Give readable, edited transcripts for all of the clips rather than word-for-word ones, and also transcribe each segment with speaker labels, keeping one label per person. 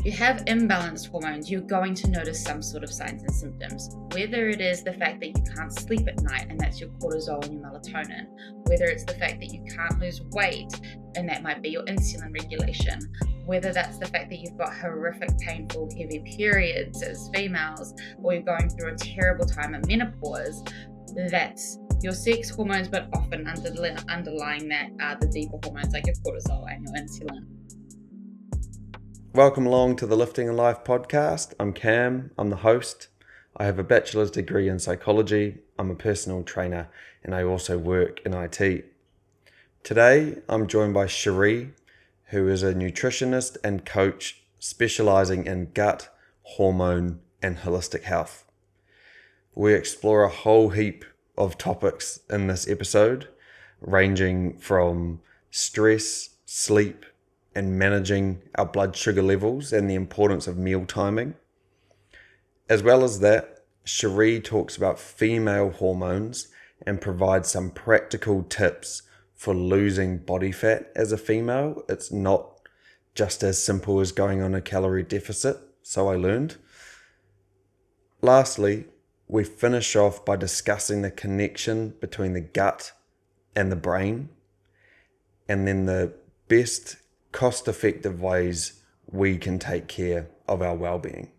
Speaker 1: you have imbalanced hormones, you're going to notice some sort of signs and symptoms. Whether it is the fact that you can't sleep at night and that's your cortisol and your melatonin, whether it's the fact that you can't lose weight and that might be your insulin regulation, whether that's the fact that you've got horrific, painful, heavy periods as females, or you're going through a terrible time at menopause, that's your sex hormones, but often underlying that are the deeper hormones like your cortisol and your insulin.
Speaker 2: Welcome along to the Lifting in Life podcast. I'm Cam, I'm the host. I have a bachelor's degree in psychology, I'm a personal trainer, and I also work in IT. Today, I'm joined by Sheree, who is a nutritionist and coach specialising in gut, hormone, and holistic health. We explore a whole heap of topics in this episode, ranging from stress, sleep, and managing our blood sugar levels and the importance of meal timing. As well as that, Sheree talks about female hormones and provides some practical tips for losing body fat as a female. It's not just as simple as going on a calorie deficit, so I learned. Lastly, we finish off by discussing the connection between the gut and the brain, and then the best cost-effective ways we can take care of our well-being.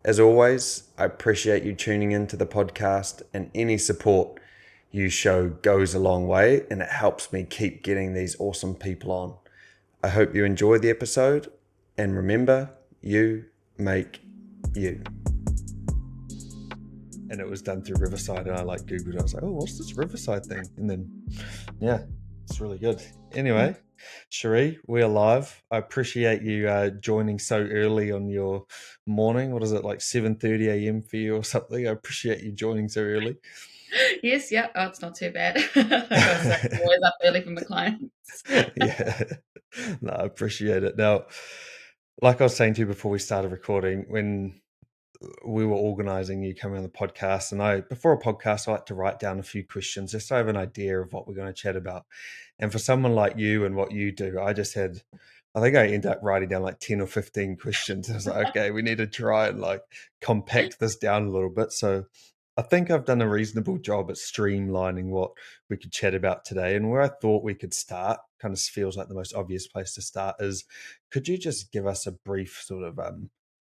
Speaker 2: As always, I appreciate you tuning into the podcast, and any support you show goes a long way and it helps me keep getting these awesome people on. I hope you enjoy the episode, and remember, you make you. And it was done through Riverside, and I Googled it. I was like, oh, what's this Riverside thing? And then, yeah, it's really good. Anyway, Sheree, we're live. I appreciate you joining so early on your morning. What is it, like 7:30 a.m. for you or something? I appreciate you joining so early.
Speaker 1: Yes, yeah. Oh, it's not too bad. Like I was like, I'm always up early for my clients.
Speaker 2: Yeah, no, I appreciate it. Now, like I was saying to you before we started recording, when we were organizing you coming on the podcast, and before a podcast, I like to write down a few questions just so I have an idea of what we're going to chat about. And for someone like you and what you do, I think I ended up writing down like 10 or 15 questions. I was like, okay, we need to try and compact this down a little bit. So I think I've done a reasonable job at streamlining what we could chat about today. And where I thought we could start, kind of feels like the most obvious place to start, is could you just give us a brief sort of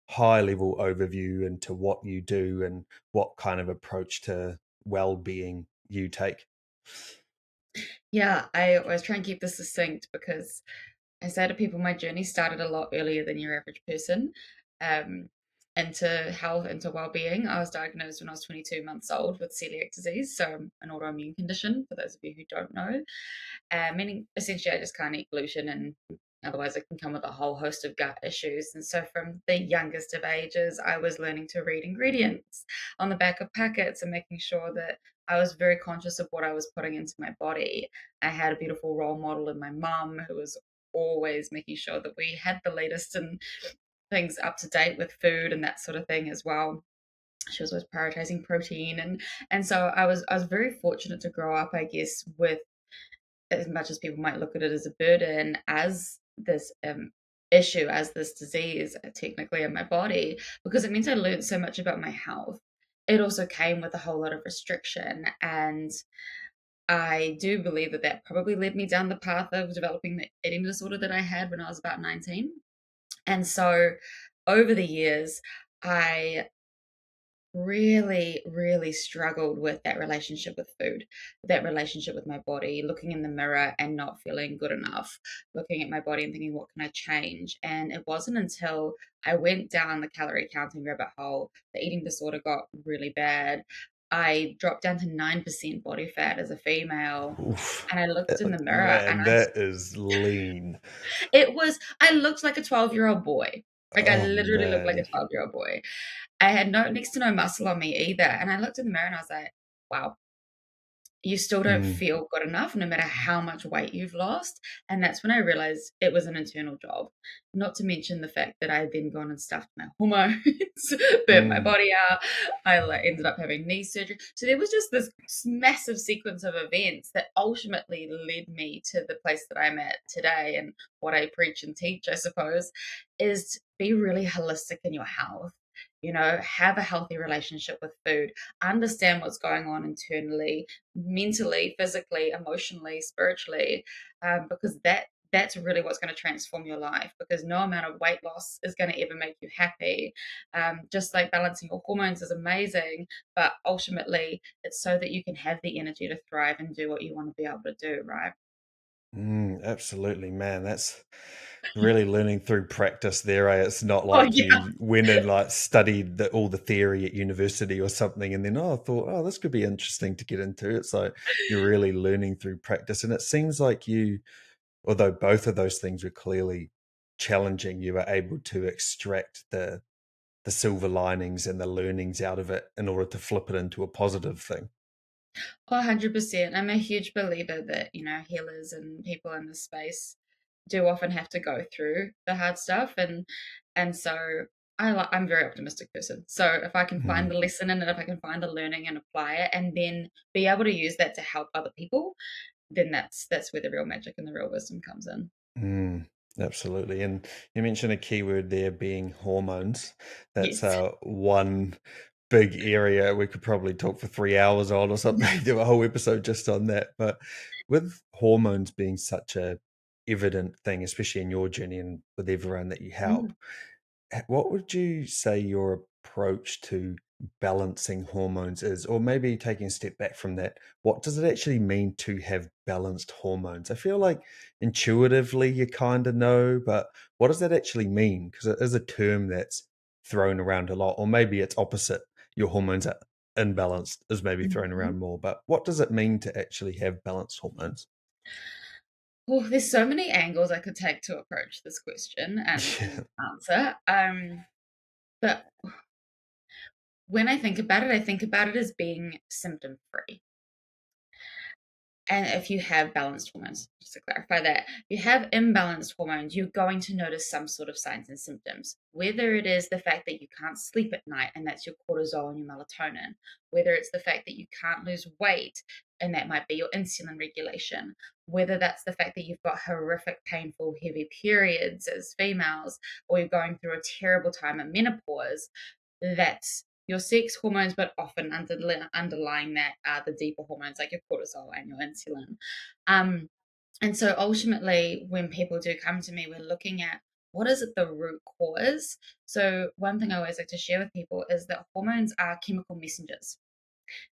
Speaker 2: high-level overview into what you do and what kind of approach to well-being you take?
Speaker 1: Yeah, I always try and keep this succinct because I say to people my journey started a lot earlier than your average person um, into health, into well-being. I was diagnosed when I was 22 months old with celiac disease, so an autoimmune condition, for those of you who don't know. Meaning essentially I just can't eat gluten, and otherwise it can come with a whole host of gut issues. And so from the youngest of ages, I was learning to read ingredients on the back of packets and making sure that I was very conscious of what I was putting into my body. I had a beautiful role model in my mum who was always making sure that we had the latest and things up to date with food and that sort of thing as well. She was always prioritizing protein, and so I was very fortunate to grow up, I guess, with, as much as people might look at it as a burden, as this issue, as this disease, technically in my body, because it means I learned so much about my health. It also came with a whole lot of restriction, and I do believe that that probably led me down the path of developing the eating disorder that I had when I was about 19. And so over the years, I really, really struggled with that relationship with food, that relationship with my body, looking in the mirror and not feeling good enough, looking at my body and thinking, what can I change? And it wasn't until I went down the calorie counting rabbit hole, the eating disorder got really bad. I dropped down to 9% body fat as a female.
Speaker 2: Oof.
Speaker 1: And I looked in the mirror and
Speaker 2: Man, that is lean.
Speaker 1: I looked like a 12-year-old boy. Like I
Speaker 2: Oh
Speaker 1: literally looked like a
Speaker 2: man.
Speaker 1: 12-year-old boy. I had next to no muscle on me either. And I looked in the mirror and I was like, wow, you still don't
Speaker 2: Mm,
Speaker 1: feel good enough no matter how much weight you've lost. And that's when I realized it was an internal job. Not to mention the fact that I had then gone and stuffed my hormones, burnt my
Speaker 2: mm,
Speaker 1: body out. I like ended up having knee surgery. So there was just this massive sequence of events that ultimately led me to the place that I'm at today. And what I preach and teach, I suppose, is to be really holistic in your health. Have a healthy relationship with food, understand what's going on internally, mentally, physically, emotionally, spiritually, because that's really what's going to transform your life, because no amount of weight loss is going to ever make you happy. Just like balancing your hormones is amazing, but ultimately it's so that you can have the energy to thrive and do what you want to be able to do, right?
Speaker 2: absolutely, man. That's really learning through practice there. It's not
Speaker 1: Oh,
Speaker 2: like
Speaker 1: yeah.
Speaker 2: you went and like studied all the theory at university or something, and then I thought, oh, this could be interesting to get into. It's like you're really learning through practice, and it seems like you, although both of those things were clearly challenging, you were able to extract the silver linings and the learnings out of it in order to flip it into a positive thing.
Speaker 1: 100%. I'm a huge believer that, healers and people in this space do often have to go through the hard stuff. And so I'm a very optimistic person. So if I can find
Speaker 2: Mm,
Speaker 1: the lesson in it, if I can find the learning and apply it and then be able to use that to help other people, then that's where the real magic and the real wisdom comes in.
Speaker 2: mm, absolutely. And you mentioned a keyword there being hormones. That's
Speaker 1: Yes.
Speaker 2: one big area we could probably talk for 3 hours on or something, do a whole episode just on that. But with hormones being such a evident thing, especially in your journey and with everyone that you help,
Speaker 1: Mhm.
Speaker 2: what would you say your approach to balancing hormones is? Or maybe taking a step back from that, what does it actually mean to have balanced hormones? I feel like intuitively you kind of know, but what does that actually mean? Because it is a term that's thrown around a lot, or maybe it's opposite. Your hormones are imbalanced, is maybe thrown
Speaker 1: Mhm.
Speaker 2: around more. But what does it mean to actually have balanced hormones?
Speaker 1: Oh, there's so many angles I could take to approach this question and
Speaker 2: Yeah.
Speaker 1: answer. But when I think about it, I think about it as being symptom free. And if you have balanced hormones, just to clarify that, if you have imbalanced hormones, you're going to notice some sort of signs and symptoms. Whether it is the fact that you can't sleep at night, and that's your cortisol and your melatonin, whether it's the fact that you can't lose weight, and that might be your insulin regulation, whether that's the fact that you've got horrific, painful, heavy periods as females, or you're going through a terrible time of menopause, that's your sex hormones, but often underlying that are the deeper hormones like your cortisol and your insulin. Um, and so ultimately, when people do come to me, we're looking at what is it the root cause. So one thing I always like to share with people is that hormones are chemical messengers.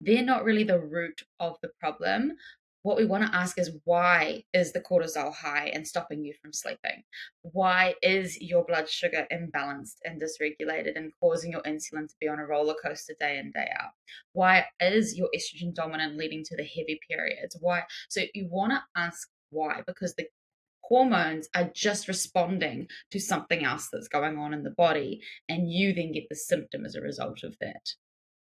Speaker 1: They're not really the root of the problem. What we want to ask is, why is the cortisol high and stopping you from sleeping? Why is your blood sugar imbalanced and dysregulated and causing your insulin to be on a roller coaster day in, day out? Why is your estrogen dominant, leading to the heavy periods? Why? So you want to ask why, because the hormones are just responding to something else that's going on in the body, and you then get the symptom as a result of that.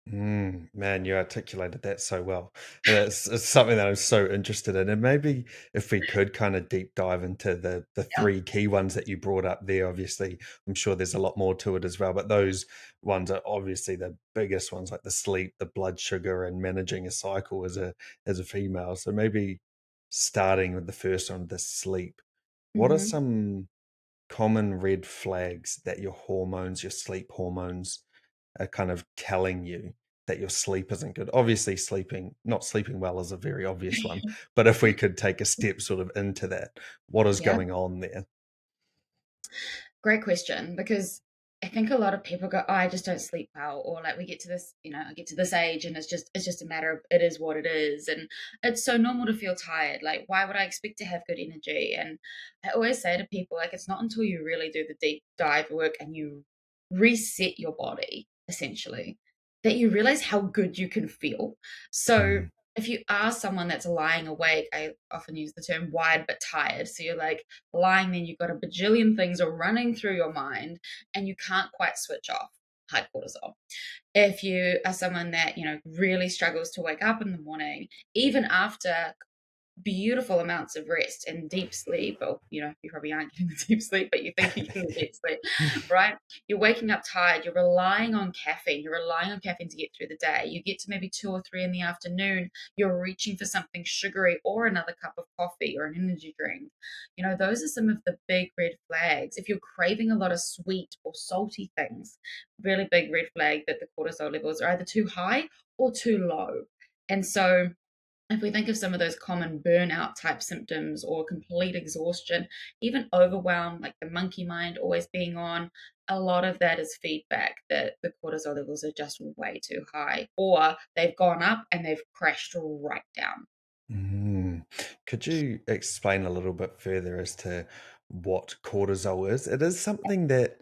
Speaker 2: Man, you articulated that so well. And it's something that I'm so interested in. And maybe if we could kind of deep dive into the
Speaker 1: Yeah.
Speaker 2: three key ones that you brought up there, obviously, I'm sure there's a lot more to it as well. But those ones are obviously the biggest ones, like the sleep, the blood sugar, and managing a cycle as a female. So maybe starting with the first one, the sleep. What are
Speaker 1: Hmm.
Speaker 2: some common red flags that your hormones, your sleep hormones, are kind of telling you that your sleep isn't good? Obviously, not sleeping well is a very obvious one, but if we could take a step sort of into that, what is
Speaker 1: Yeah.
Speaker 2: going on there?
Speaker 1: Great question, because I think a lot of people go, "Oh, I just don't sleep well," or like we get to this, I get to this age, and it's just a matter of it is what it is, and it's so normal to feel tired. Like, why would I expect to have good energy? And I always say to people, like, it's not until you really do the deep dive work and you reset your body essentially that you realize how good you can feel. So
Speaker 2: Mm,
Speaker 1: if you are someone that's lying awake, I often use the term wide but tired. So you're like lying there, you've got a bajillion things are running through your mind and you can't quite switch off. high cortisol. If you are someone that, really struggles to wake up in the morning, even after beautiful amounts of rest and deep sleep, or you probably aren't getting the deep sleep, but you think you're getting the deep sleep, right? You're waking up tired, you're relying on caffeine, to get through the day. You get to maybe 2 or 3 in the afternoon, you're reaching for something sugary or another cup of coffee or an energy drink. Those are some of the big red flags. If you're craving a lot of sweet or salty things, really big red flag that the cortisol levels are either too high or too low. And so if we think of some of those common burnout type symptoms or complete exhaustion, even overwhelm, like the monkey mind always being on, a lot of that is feedback that the cortisol levels are just way too high, or they've gone up and they've crashed right down.
Speaker 2: Mm. Could you explain a little bit further as to what cortisol is? It is something that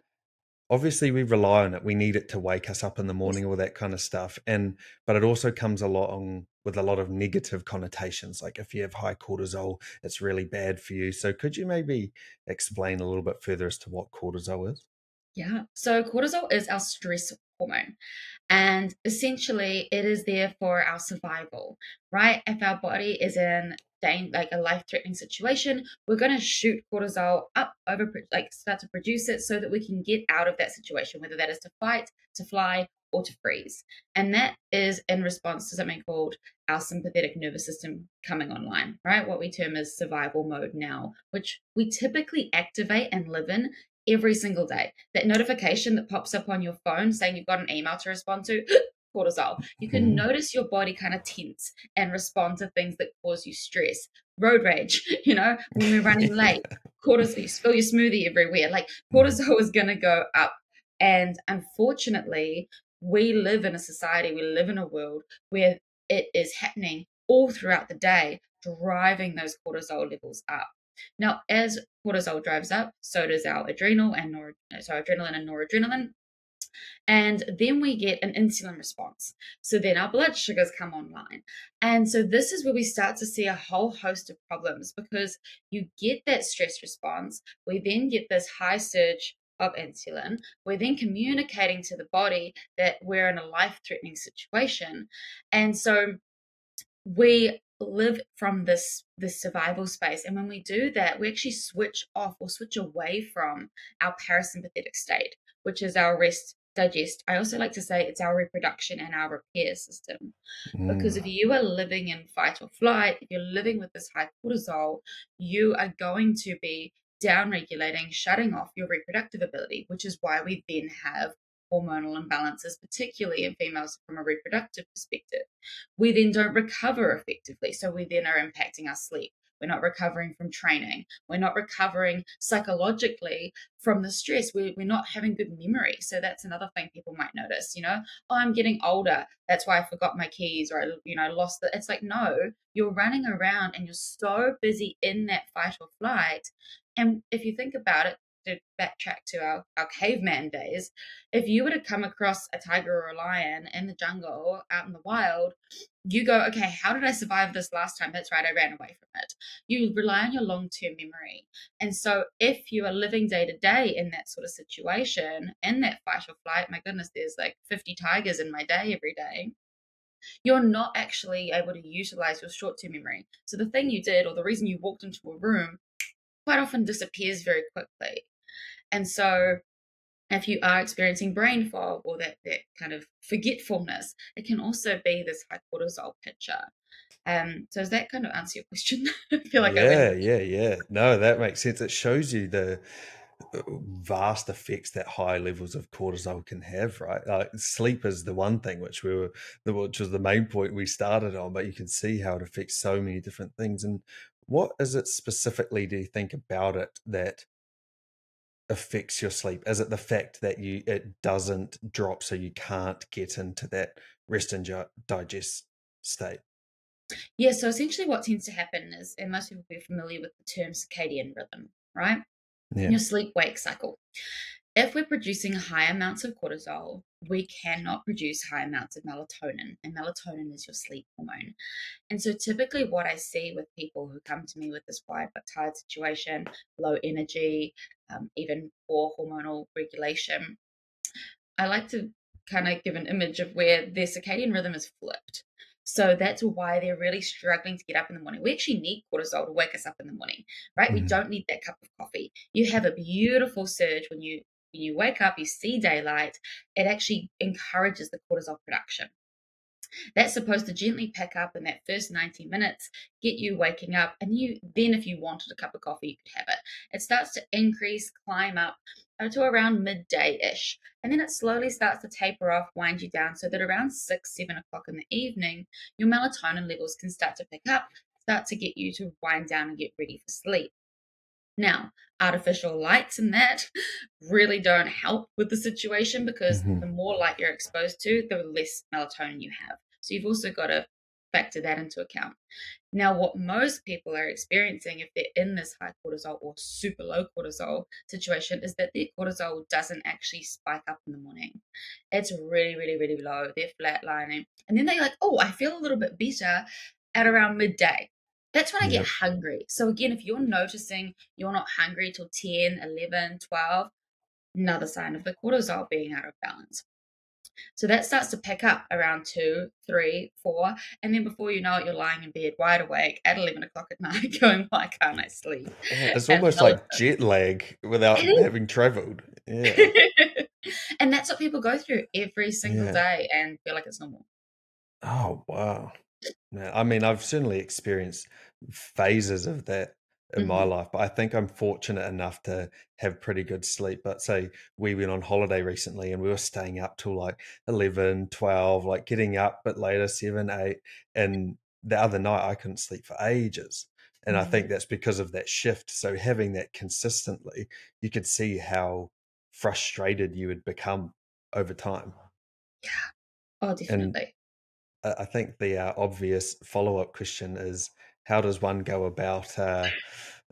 Speaker 2: obviously we rely on it. We need it to wake us up in the morning, all that kind of stuff. But it also comes along with a lot of negative connotations. Like if you have high cortisol, it's really bad for you. So could you maybe explain a little bit further as to what cortisol is?
Speaker 1: Yeah. So cortisol is our stress hormone. And essentially, it is there for our survival, right? If our body is in like a life-threatening situation, we're going to shoot cortisol up over, like start to produce it so that we can get out of that situation, whether that is to fight, to fly, or to freeze. And that is in response to something called our sympathetic nervous system coming online, right? What we term as survival mode now, which we typically activate and live in every single day. That notification that pops up on your phone saying you've got an email to respond to, cortisol. You can
Speaker 2: Mhm.
Speaker 1: notice your body kind of tense and respond to things that cause you stress. Road rage, when we're running late, cortisol, you spill your smoothie everywhere. Like
Speaker 2: Mhm.
Speaker 1: cortisol is going to go up. And unfortunately, we live in a society, we live in a world where it is happening all throughout the day, driving those cortisol levels up. Now, as cortisol drives up, so does our adrenaline and noradrenaline. And then we get an insulin response. So then our blood sugars come online. And so this is where we start to see a whole host of problems because you get that stress response. We then get this high surge of insulin. We're then communicating to the body that we're in a life threatening situation. And so we live from this survival space, and when we do that, we actually switch off or switch away from our parasympathetic state, which is our rest, digest. I also like to say it's our reproduction and our repair system, because
Speaker 2: Mm.
Speaker 1: if you are living in fight or flight, if you're living with this high cortisol, you are going to be down regulating, shutting off your reproductive ability, which is why we then have hormonal imbalances, particularly in females from a reproductive perspective. We then don't recover effectively. So we then are impacting our sleep. We're not recovering from training. We're not recovering psychologically from the stress. We're not having good memory. So that's another thing people might notice, oh, I'm getting older. That's why I forgot my keys or I lost the. It's like, no, you're running around and you're so busy in that fight or flight. And if you think about it, to backtrack to our caveman days, if you were to come across a tiger or a lion in the jungle out in the wild, you go, okay, how did I survive this last time? That's right, I ran away from it. You rely on your long term memory. And so, if you are living day to day in that sort of situation, in that fight or flight, my goodness, there's like 50 tigers in my day every day, you're not actually able to utilize your short term memory. So, the thing you did, or the reason you walked into a room, quite often disappears very quickly. And so, if you are experiencing brain fog or that kind of forgetfulness, it can also be this high cortisol picture. So does that kind of answer your question? I feel like I went.
Speaker 2: Yeah, yeah, yeah. No, that makes sense. It shows you the vast effects that high levels of cortisol can have, right? Sleep is the one thing which was the main point we started on, but you can see how it affects so many different things. And what is it specifically, do you think, about it that affects your sleep? Is it the fact that it doesn't drop so you can't get into that rest and digest state?
Speaker 1: Yeah, so essentially what tends to happen is, and most people will be familiar with the term circadian rhythm, right?
Speaker 2: Yeah.
Speaker 1: Your sleep wake cycle. If we're producing high amounts of cortisol, we cannot produce high amounts of melatonin, and melatonin is your sleep hormone. And so typically what I see with people who come to me with this wide but tired situation, low energy, even poor hormonal regulation, I like to kind of give an image of where their circadian rhythm is flipped. So that's why they're really struggling to get up in the morning. We actually need cortisol to wake us up in the morning, right? We
Speaker 2: Mm.
Speaker 1: don't need that cup of coffee. You have a beautiful surge when you wake up, you see daylight. It actually encourages the cortisol production. That's supposed to gently pick up in that first 90 minutes, get you waking up, and then if you wanted a cup of coffee, you could have it. It starts to increase, climb up to around midday-ish, and then it slowly starts to taper off, wind you down, so that around 6, 7 o'clock in the evening, your melatonin levels can start to pick up, start to get you to wind down and get ready for sleep. Now, artificial lights and that really don't help with the situation because
Speaker 2: Hmm.
Speaker 1: the more light you're exposed to, the less melatonin you have. So you've also got to factor that into account. Now, what most people are experiencing if they're in this high cortisol or super low cortisol situation is that their cortisol doesn't actually spike up in the morning. It's really, really, really low. They're flatlining. And then they're like, oh, I feel a little bit better at around midday. That's when I get
Speaker 2: Yep.
Speaker 1: hungry. So, again, if you're noticing you're not hungry till 10, 11, 12, another sign of the cortisol being out of balance. So that starts to pick up around 2, 3, 4, and then before you know it, you're lying in bed wide awake at 11 o'clock at night going, why can't I sleep?
Speaker 2: Yeah, it's
Speaker 1: And
Speaker 2: almost like jet lag without
Speaker 1: it
Speaker 2: having traveled. Yeah.
Speaker 1: is. And that's what people go through every single
Speaker 2: Yeah.
Speaker 1: day and feel like it's normal.
Speaker 2: Oh, wow. Yeah, I mean, I've certainly experienced phases of that in my
Speaker 1: Hmm.
Speaker 2: life, but I think I'm fortunate enough to have pretty good sleep. But say we went on holiday recently and we were staying up till like 11, 12, like getting up a bit later, 7, 8. And the other night I couldn't sleep for ages. And I think
Speaker 1: Hmm.
Speaker 2: that's because of that shift. So having that consistently, you could see how frustrated you would become over time.
Speaker 1: Yeah. Oh,
Speaker 2: And
Speaker 1: definitely.
Speaker 2: I think the obvious follow-up question is how does one go about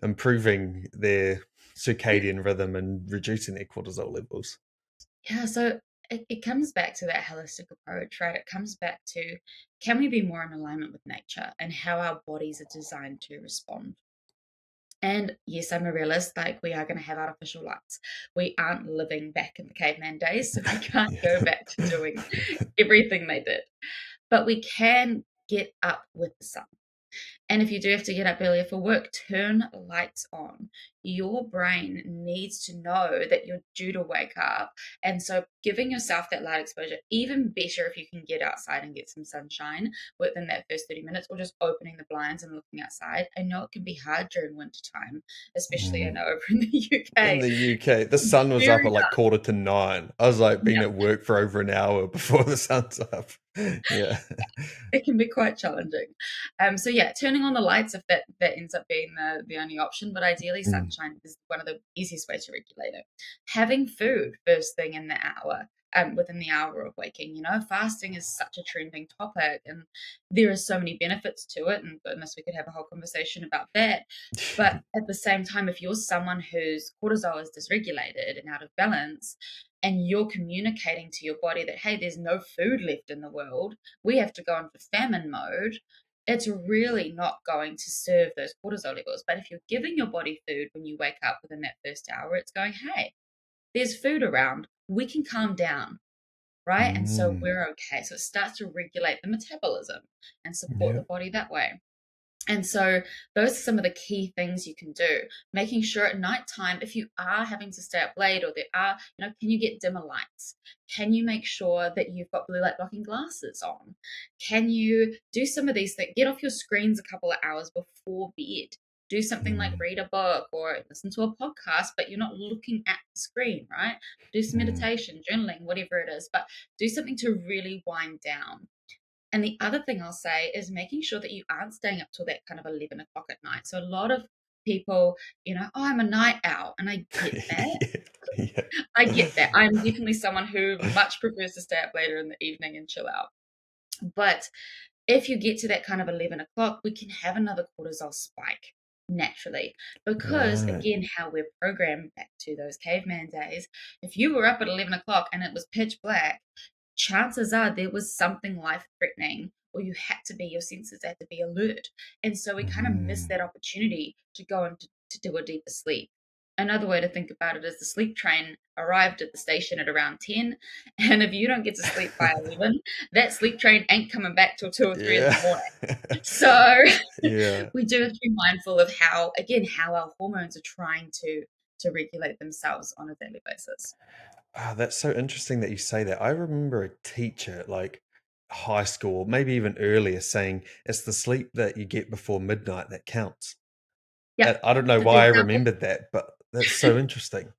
Speaker 2: improving their circadian rhythm and reducing their cortisol levels?
Speaker 1: Yeah. So it comes back to that holistic approach, right? It comes back to can we be more in alignment with nature and how our bodies are designed to respond? And yes, I'm a realist. Like, we are going to have artificial lights. We aren't living back in the caveman days, so we can't go
Speaker 2: Yeah.
Speaker 1: back to doing everything they did. But we can get up with the sun. And if you do have to get up earlier for work, turn lights on. Your brain needs to know that you're due to wake up. And so giving yourself that light exposure, even better if you can get outside and get some sunshine within that first 30 minutes, or just opening the blinds and looking outside. I know it can be hard during winter time, especially I
Speaker 2: Mm.
Speaker 1: know over in the
Speaker 2: In
Speaker 1: UK.
Speaker 2: the UK, the sun was up
Speaker 1: Very
Speaker 2: at like
Speaker 1: dark.
Speaker 2: 9:15. I was like being
Speaker 1: Yeah.
Speaker 2: at work for over an hour before the sun's up. Yeah.
Speaker 1: It can be quite challenging. So yeah, turning on the lights if that ends up being the only option, but ideally
Speaker 2: Mm.
Speaker 1: sunshine is one of the easiest ways to regulate it. Having food first thing in the hour, within the hour of waking. Fasting is such a trending topic, and there are so many benefits to it. And goodness, we could have a whole conversation about that. But at the same time, if you're someone whose cortisol is dysregulated and out of balance, and you're communicating to your body that, hey, there's no food left in the world, we have to go into famine mode, it's really not going to serve those cortisol levels. But if you're giving your body food when you wake up within that first hour, it's going, hey, there's food around. We can calm down, right? And so
Speaker 2: Mm.
Speaker 1: we're okay. So it starts to regulate the metabolism and support
Speaker 2: Yeah.
Speaker 1: the body that way. And so those are some of the key things you can do. Making sure at nighttime, if you are having to stay up late or there are, can you get dimmer lights? Can you make sure that you've got blue light blocking glasses on? Can you do some of these things? Get off your screens a couple of hours before bed. Do something like
Speaker 2: Mm.
Speaker 1: read a book or listen to a podcast, but you're not looking at the screen, right? Do some
Speaker 2: Mm.
Speaker 1: meditation, journaling, whatever it is, but do something to really wind down. And the other thing I'll say is making sure that you aren't staying up till that kind of 11 o'clock at night. So a lot of people, oh, I'm a night owl, and I get that.
Speaker 2: Yeah.
Speaker 1: I get that. I'm
Speaker 2: Yeah.
Speaker 1: definitely someone who much prefers to stay up later in the evening and chill out. But if you get to that kind of 11 o'clock, we can have another cortisol spike naturally. Because,
Speaker 2: Right.
Speaker 1: again, how we're programmed back to those caveman days, if you were up at 11 o'clock and it was pitch black, chances are there was something life threatening, or your senses had to be alert. And so we kind of miss
Speaker 2: Mm.
Speaker 1: that opportunity to go into to do a deeper sleep. another way to think about it is the sleep train arrived at the station at around 10, and if you don't get to sleep by 11, that sleep train ain't coming back till 2 or 3 in the
Speaker 2: Yeah.
Speaker 1: morning. So
Speaker 2: Yeah.
Speaker 1: we do have to be mindful of how, again, how our hormones are trying to regulate themselves on a daily basis.
Speaker 2: Ah, that's so interesting that you say that. I remember a teacher, like high school, maybe even earlier, saying it's the sleep that you get before midnight that counts.
Speaker 1: Yeah,
Speaker 2: And I don't know
Speaker 1: the,
Speaker 2: why
Speaker 1: the
Speaker 2: I
Speaker 1: hours,
Speaker 2: remembered that, but that's so interesting.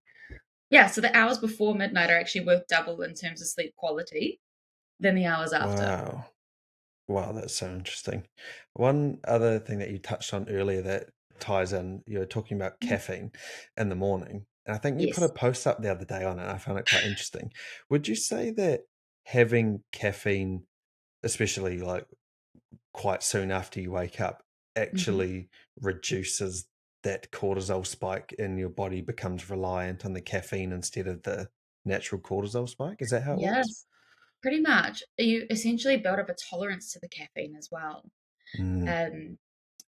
Speaker 1: yeah, so the hours before midnight are actually worth double in terms of sleep quality than the hours after.
Speaker 2: Wow. Wow, that's so interesting. One other thing that you touched on earlier that ties in, you were talking about
Speaker 1: Mhm.
Speaker 2: caffeine in the morning. And I think you put a
Speaker 1: Yes.
Speaker 2: post up the other day on it. I found it quite interesting. Would you say that having caffeine, especially like quite soon after you wake up,
Speaker 1: Hmm.
Speaker 2: actually reduces that cortisol spike and your body becomes reliant on the caffeine instead of the natural cortisol spike? Is that how it works?
Speaker 1: Yes, pretty much. You essentially build up a tolerance to the caffeine as well.
Speaker 2: Mm,
Speaker 1: Um,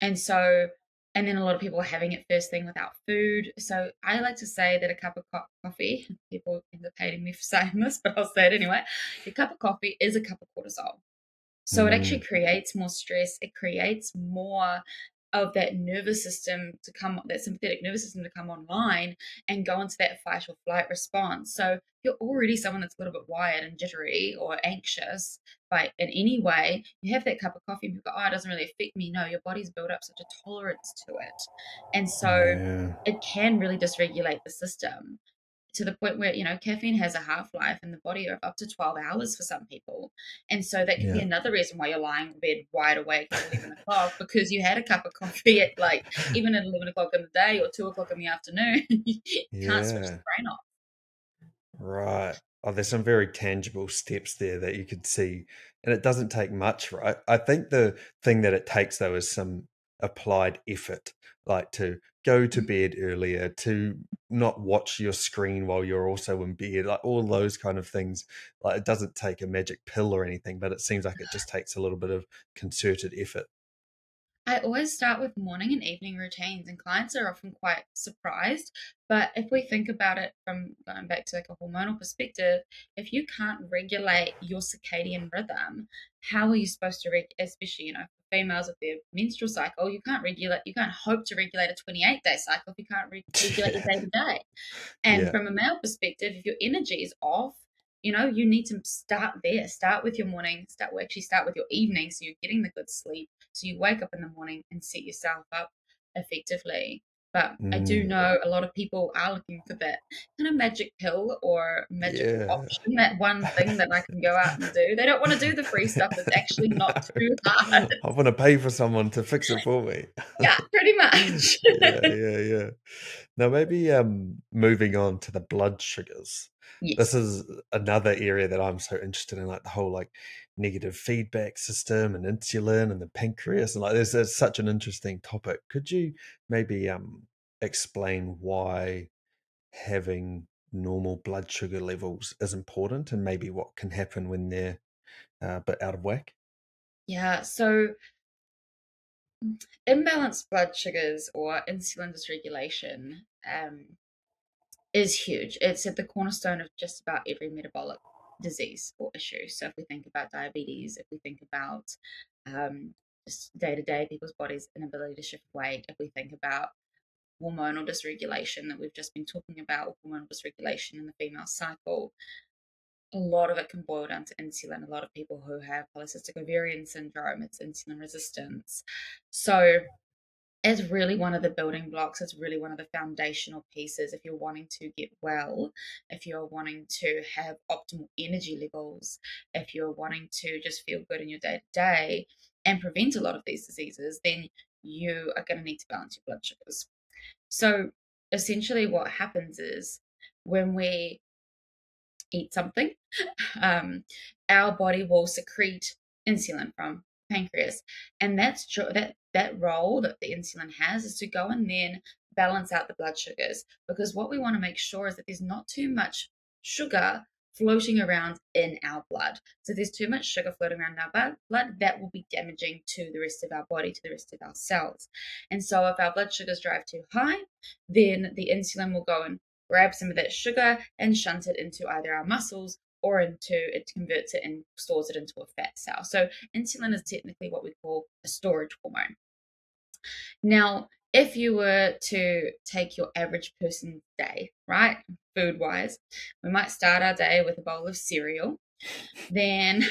Speaker 1: and so, and then a lot of people are having it first thing without food. So I like to say that a cup of coffee, people end up hating me for saying this, but I'll say it anyway. A cup of coffee is a cup of cortisol. So it actually
Speaker 2: mm,
Speaker 1: creates more stress. It creates more of that nervous system to come, that sympathetic nervous system to come online and go into that fight or flight response. So you're already someone that's a little bit wired and jittery or anxious by in any way. You have that cup of coffee and you go, oh, it doesn't really affect me. No, your body's built up such a tolerance to it. And so
Speaker 2: yeah,
Speaker 1: it can really dysregulate the system to the point where caffeine has a half-life in the body of up to 12 hours for some people, and so that could be
Speaker 2: yeah.
Speaker 1: another reason why you're lying in bed wide awake at 11 o'clock, because you had a cup of coffee at, like, even at 11 o'clock in the day or 2 o'clock in the afternoon. You can't switch the
Speaker 2: Yeah,
Speaker 1: brain off.
Speaker 2: right. Oh, there's some very tangible steps there that you could see, and it doesn't take much, right? I think the thing that it takes though is some applied effort, like to go to
Speaker 1: Mhm.
Speaker 2: bed earlier, to not watch your screen while you're also in bed, like all those kind of things. Like it doesn't take a magic pill or anything, but it seems like it just takes a little bit of concerted effort.
Speaker 1: I always start with morning and evening routines, and clients are often quite surprised. But if we think about it from going back to like a hormonal perspective, if you can't regulate your circadian rhythm, how are you supposed to especially, for females with their menstrual cycle, you can't hope to regulate a 28-day cycle if you can't regulate your
Speaker 2: Yeah,
Speaker 1: day to day. And
Speaker 2: yeah.
Speaker 1: from a male perspective, if your energy is off, you need to start there. Start with your morning, start with your evening so you're getting the good sleep. So you wake up in the morning and set yourself up effectively. But I do
Speaker 2: Mm,
Speaker 1: know a lot of people are looking for that kind of magic pill or magical
Speaker 2: yeah.
Speaker 1: option, that one thing that I can go out and do. They don't want to do the free stuff that's actually not
Speaker 2: No.
Speaker 1: too hard.
Speaker 2: I want to pay for someone to fix it for me.
Speaker 1: Yeah, pretty much.
Speaker 2: Yeah, yeah, yeah. Now maybe moving on to the blood sugars. This
Speaker 1: Yes.
Speaker 2: is another area that I'm so interested in, like the whole like negative feedback system and insulin and the pancreas and like there's such an interesting topic. Could you maybe explain why having normal blood sugar levels is important and maybe what can happen when they're a bit out of whack?
Speaker 1: Yeah. So imbalanced blood sugars or insulin dysregulation is huge. It's at the cornerstone of just about every metabolic disease or issue. So if we think about diabetes, if we think about just day to day people's bodies' inability to shift weight, if we think about hormonal dysregulation that we've just been talking about, or hormonal dysregulation in the female cycle, a lot of it can boil down to insulin. A lot of people who have polycystic ovarian syndrome, it's insulin resistance. So it's really one of the building blocks. It's really one of the foundational pieces if you're wanting to get well, if you're wanting to have optimal energy levels, if you're wanting to just feel good in your day to day and prevent a lot of these diseases, then you are going to need to balance your blood sugars. So essentially, what happens is when we eat something, um, our body will secrete insulin from pancreas, and that's true. That role that the insulin has is to go and then balance out the blood sugars, because what we want to make sure is that there's not too much sugar floating around in our blood. So if there's too much sugar floating around in our blood, that will be damaging to the rest of our body, to the rest of our cells. And so if our blood sugars drive too high, then the insulin will go and grab some of that sugar and shunt it into either our muscles, or into it converts it and stores it into a fat cell. So insulin is technically what we call a storage hormone. Now, if you were to take your average person's day, right, food wise, we might start our day with a bowl of cereal. Then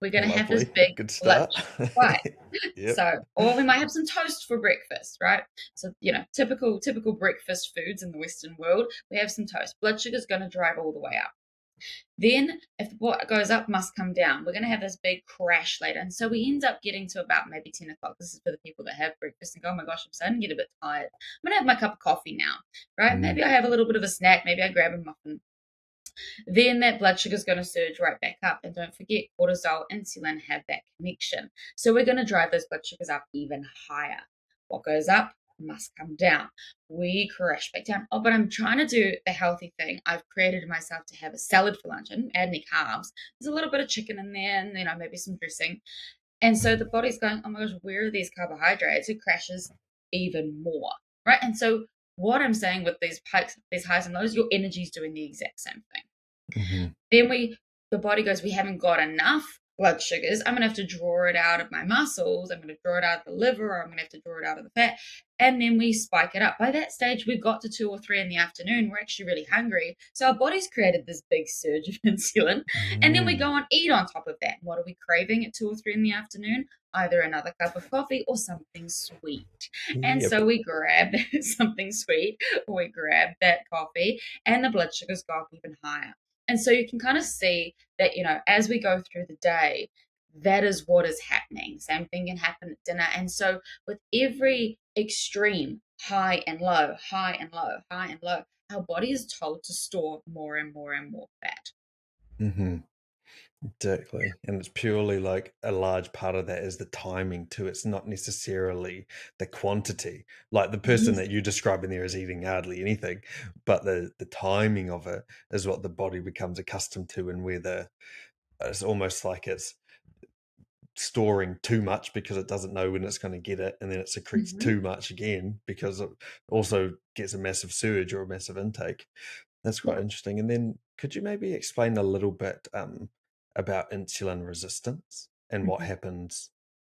Speaker 1: we're going to have this
Speaker 2: Lovely.
Speaker 1: big
Speaker 2: Good
Speaker 1: blood
Speaker 2: start.
Speaker 1: sugar spike.
Speaker 2: Yep.
Speaker 1: So, or we might have some toast for breakfast, right? So, typical breakfast foods in the Western world. We have some toast. Blood sugar is going to drive all the way up. Then, if what goes up must come down, we're going to have this big crash later. And so we end up getting to about maybe 10 o'clock. This is for the people that have breakfast and go, oh my gosh, I'm starting to get a bit tired. I'm going to have my cup of coffee now, right?
Speaker 2: Mm.
Speaker 1: Maybe I have a little bit of a snack. Maybe I grab a muffin. Then that blood sugar is going to surge right back up. And don't forget, cortisol, insulin have that connection. So we're going to drive those blood sugars up even higher. What goes up must come down. We crash back down. Oh, but I'm trying to do a healthy thing. I've created myself to have a salad for lunch. I didn't add any carbs. There's a little bit of chicken in there and, maybe some dressing. And so the body's going, oh my gosh, where are these carbohydrates? It crashes even more, right? And so what I'm saying with these pikes, these highs and lows, your energy is doing the exact same thing.
Speaker 2: Mm-hmm.
Speaker 1: Then the body goes, we haven't got enough blood sugars. I'm going to have to draw it out of my muscles. I'm going to draw it out of the liver, or I'm going to have to draw it out of the fat. And then we spike it up. By that stage, we've got to 2 or 3 in the afternoon. We're actually really hungry. So our body's created this big surge of insulin. And then we go and eat on top of that. What are we craving at 2 or 3 in the afternoon? Either another cup of coffee or something sweet. And
Speaker 2: Yep.
Speaker 1: so we grab something sweet, or we grab that coffee, and the blood sugars go up even higher. And so you can kind of see that, as we go through the day, that is what is happening. Same thing can happen at dinner. And so with every extreme, high and low, high and low, high and low, our body is told to store more and more and more fat.
Speaker 2: Mm-hmm. Exactly. And it's purely like a large part of that is the timing too. It's not necessarily the quantity. Like the person
Speaker 1: Yes.
Speaker 2: that you describe in there is eating hardly anything, but the timing of it is what the body becomes accustomed to, and where it's almost like it's storing too much because it doesn't know when it's going to get it, and then it secretes
Speaker 1: Mhm.
Speaker 2: too much again because it also gets a massive surge or a massive intake. That's quite
Speaker 1: Yeah.
Speaker 2: interesting. And then could you maybe explain a little bit about insulin resistance and what
Speaker 1: Mhm.
Speaker 2: happens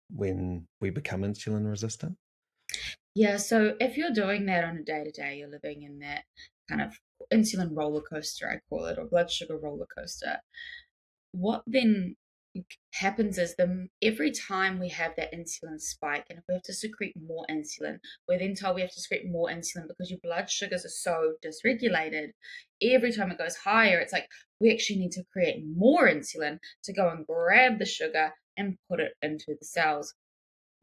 Speaker 2: when we become insulin resistant?
Speaker 1: Yeah. So if you're doing that on a day to day, you're living in that kind of insulin roller coaster, I call it, or blood sugar roller coaster. What then happens is every time we have that insulin spike, and if we have to secrete more insulin, we're then told we have to secrete more insulin because your blood sugars are so dysregulated. Every time it goes higher, it's like we actually need to create more insulin to go and grab the sugar and put it into the cells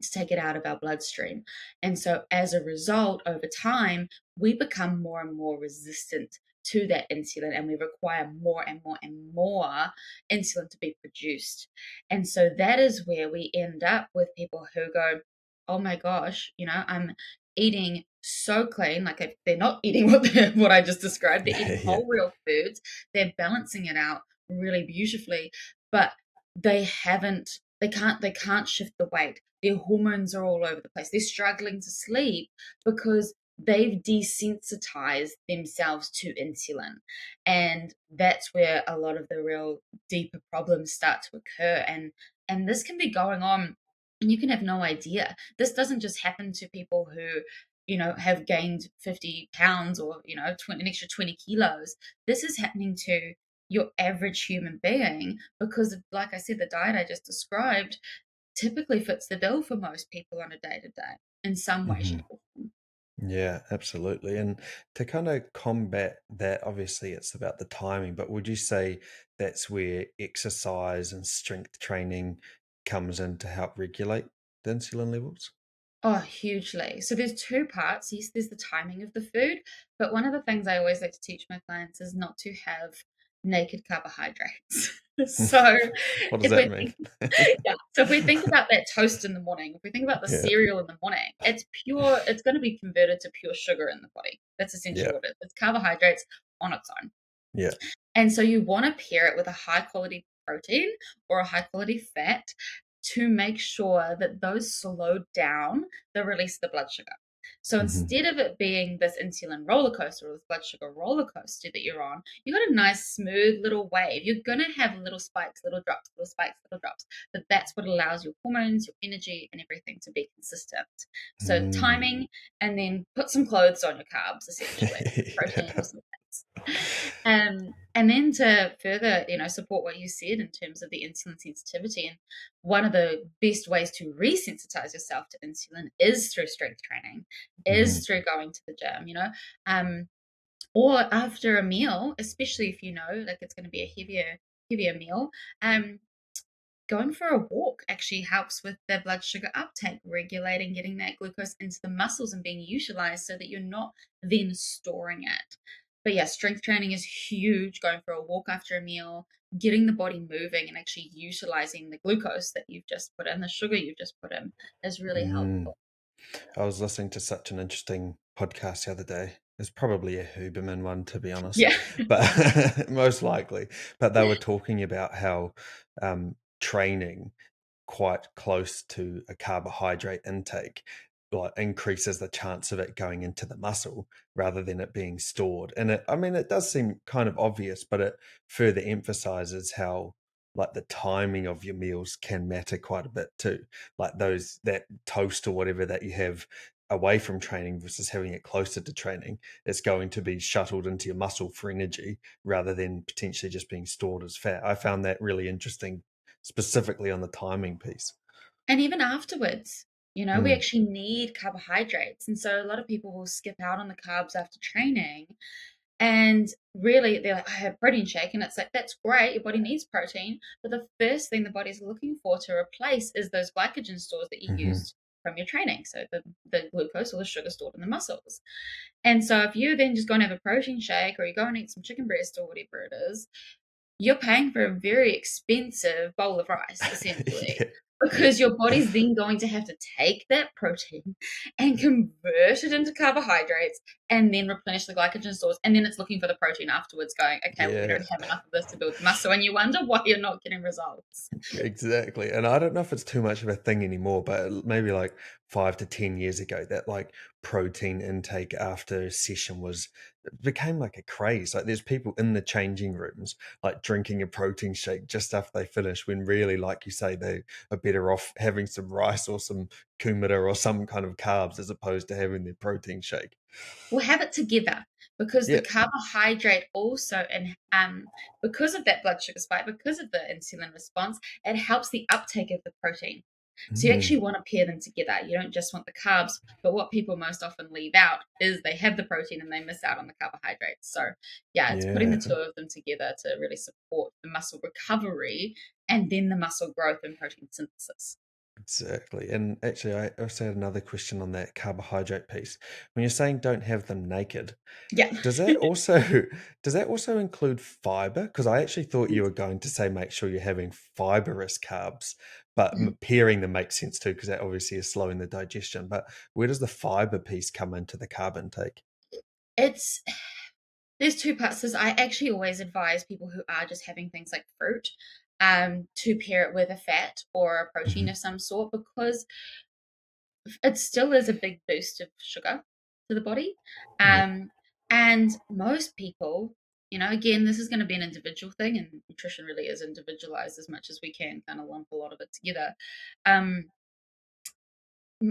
Speaker 1: to take it out of our bloodstream. And so, as a result, over time, we become more and more resistant to that insulin, and we require more and more and more insulin to be produced. And so, that is where we end up with people who go, oh my gosh, I'm eating so clean. Like, if they're not eating what I just described, they're eating
Speaker 2: Yeah.
Speaker 1: whole real foods, they're balancing it out really beautifully, but they can't shift the weight. Their hormones are all over the place. They're struggling to sleep because they've desensitized themselves to insulin. And that's where a lot of the real deeper problems start to occur. And this can be going on, and you can have no idea. This doesn't just happen to people who have gained 50 pounds, or 20, an extra 20 kilos. This is happening to your average human being because, like I said, the diet I just described typically fits the bill for most people on a day to day in some way,
Speaker 2: Hmm.
Speaker 1: shape, or form.
Speaker 2: Yeah, absolutely. And to kind of combat that, obviously it's about the timing, but would you say that's where exercise and strength training comes in to help regulate the insulin levels?
Speaker 1: Oh, hugely. So there's two parts. Yes, there's the timing of the food, but one of the things I always like to teach my clients is not to have naked carbohydrates. So
Speaker 2: What does
Speaker 1: if
Speaker 2: that
Speaker 1: we
Speaker 2: mean?
Speaker 1: think, yeah, so if we think about that toast in the morning, if we think about the
Speaker 2: Yeah,
Speaker 1: cereal in the morning, it's going to be converted to pure sugar in the body. That's
Speaker 2: yeah,
Speaker 1: essentially what it is. It's carbohydrates on its own.
Speaker 2: yeah.
Speaker 1: And so you want to pair it with a high quality protein or a high quality fat to make sure that those slow down the release of the blood sugar. So
Speaker 2: Hmm.
Speaker 1: instead of it being this insulin roller coaster or this blood sugar roller coaster that you're on, you got a nice smooth little wave. You're going to have little spikes, little drops, little spikes, little drops, but that's what allows your hormones, your energy, and everything to be consistent. So
Speaker 2: Mm.
Speaker 1: timing, and then put some clothes on your carbs, essentially, protein or
Speaker 2: Yeah.
Speaker 1: some things. And then to further, support what you said in terms of the insulin sensitivity, and one of the best ways to resensitize yourself to insulin is through strength training,
Speaker 2: Hmm.
Speaker 1: is through going to the gym, um, or after a meal, especially if you know like it's going to be a heavier meal. Going for a walk actually helps with the blood sugar uptake, regulating, getting that glucose into the muscles and being utilized so that you're not then storing it. But yeah, strength training is huge. Going for a walk after a meal, getting the body moving and actually utilizing the glucose that you've just put in, the sugar you've just put in, is really
Speaker 2: Mm.
Speaker 1: helpful.
Speaker 2: I was listening to such an interesting podcast the other day. It's probably a Huberman one, to be honest,
Speaker 1: Yeah.
Speaker 2: but most likely. But they were talking about how training quite close to a carbohydrate intake like increases the chance of it going into the muscle rather than it being stored. And I mean, it does seem kind of obvious, but it further emphasizes how like the timing of your meals can matter quite a bit too. Like those that toast or whatever that you have away from training versus having it closer to training, it's going to be shuttled into your muscle for energy rather than potentially just being stored as fat. I found that really interesting, specifically on the timing piece.
Speaker 1: And even afterwards, we
Speaker 2: Mm.
Speaker 1: actually need carbohydrates. And so a lot of people will skip out on the carbs after training. And really, they're like, I have protein shake. And it's like, that's great. Your body needs protein. But the first thing the body's looking for to replace is those glycogen stores that you
Speaker 2: Hmm.
Speaker 1: used from your training. So the glucose or the sugar stored in the muscles. And so if you then just go and have a protein shake or you go and eat some chicken breast or whatever it is, you're paying for a very expensive bowl of rice, essentially,
Speaker 2: Yeah. Yeah.
Speaker 1: because your body's then going to have to take that protein and convert it into carbohydrates and then replenish the glycogen stores. And then it's looking for the protein afterwards, going, okay, well, we
Speaker 2: Yeah.
Speaker 1: don't have enough of this to build muscle. And you wonder why you're not getting results.
Speaker 2: Exactly. And I don't know if it's too much of a thing anymore, but maybe like 5 to 10 years ago, that like protein intake after a session was it became like a craze. Like there's people in the changing rooms like drinking a protein shake just after they finish when really, like you say, they are better off having some rice or some kumara or some kind of carbs as opposed to having their protein shake.
Speaker 1: We'll have it together because the
Speaker 2: Yeah.
Speaker 1: carbohydrate also, and because of that blood sugar spike, because of the insulin response, it helps the uptake of the protein. So you
Speaker 2: Mm.
Speaker 1: actually want to pair them together. You don't just want the carbs, but what people most often leave out is they have the protein and they miss out on the carbohydrates. So yeah, it's putting the
Speaker 2: Yeah.
Speaker 1: two of them together to really support the muscle recovery and then the muscle growth and protein synthesis.
Speaker 2: Exactly. And actually, I also had another question on that carbohydrate piece. When you're saying don't have them naked,
Speaker 1: Yeah.
Speaker 2: does that also does that also include fiber? Because I actually thought you were going to say make sure you're having fibrous carbs, but pairing them makes sense too, because that obviously is slowing the digestion. But where does the fiber piece come into the carb intake?
Speaker 1: It's There's two parts. This I actually always advise people who are just having things like fruit, to pair it with a fat or a protein
Speaker 2: Hmm.
Speaker 1: of some sort because it still is a big boost of sugar to the body.
Speaker 2: Yeah.
Speaker 1: And most people, again, this is going to be an individual thing, and nutrition really is individualized as much as we can kind of lump a lot of it together. Um,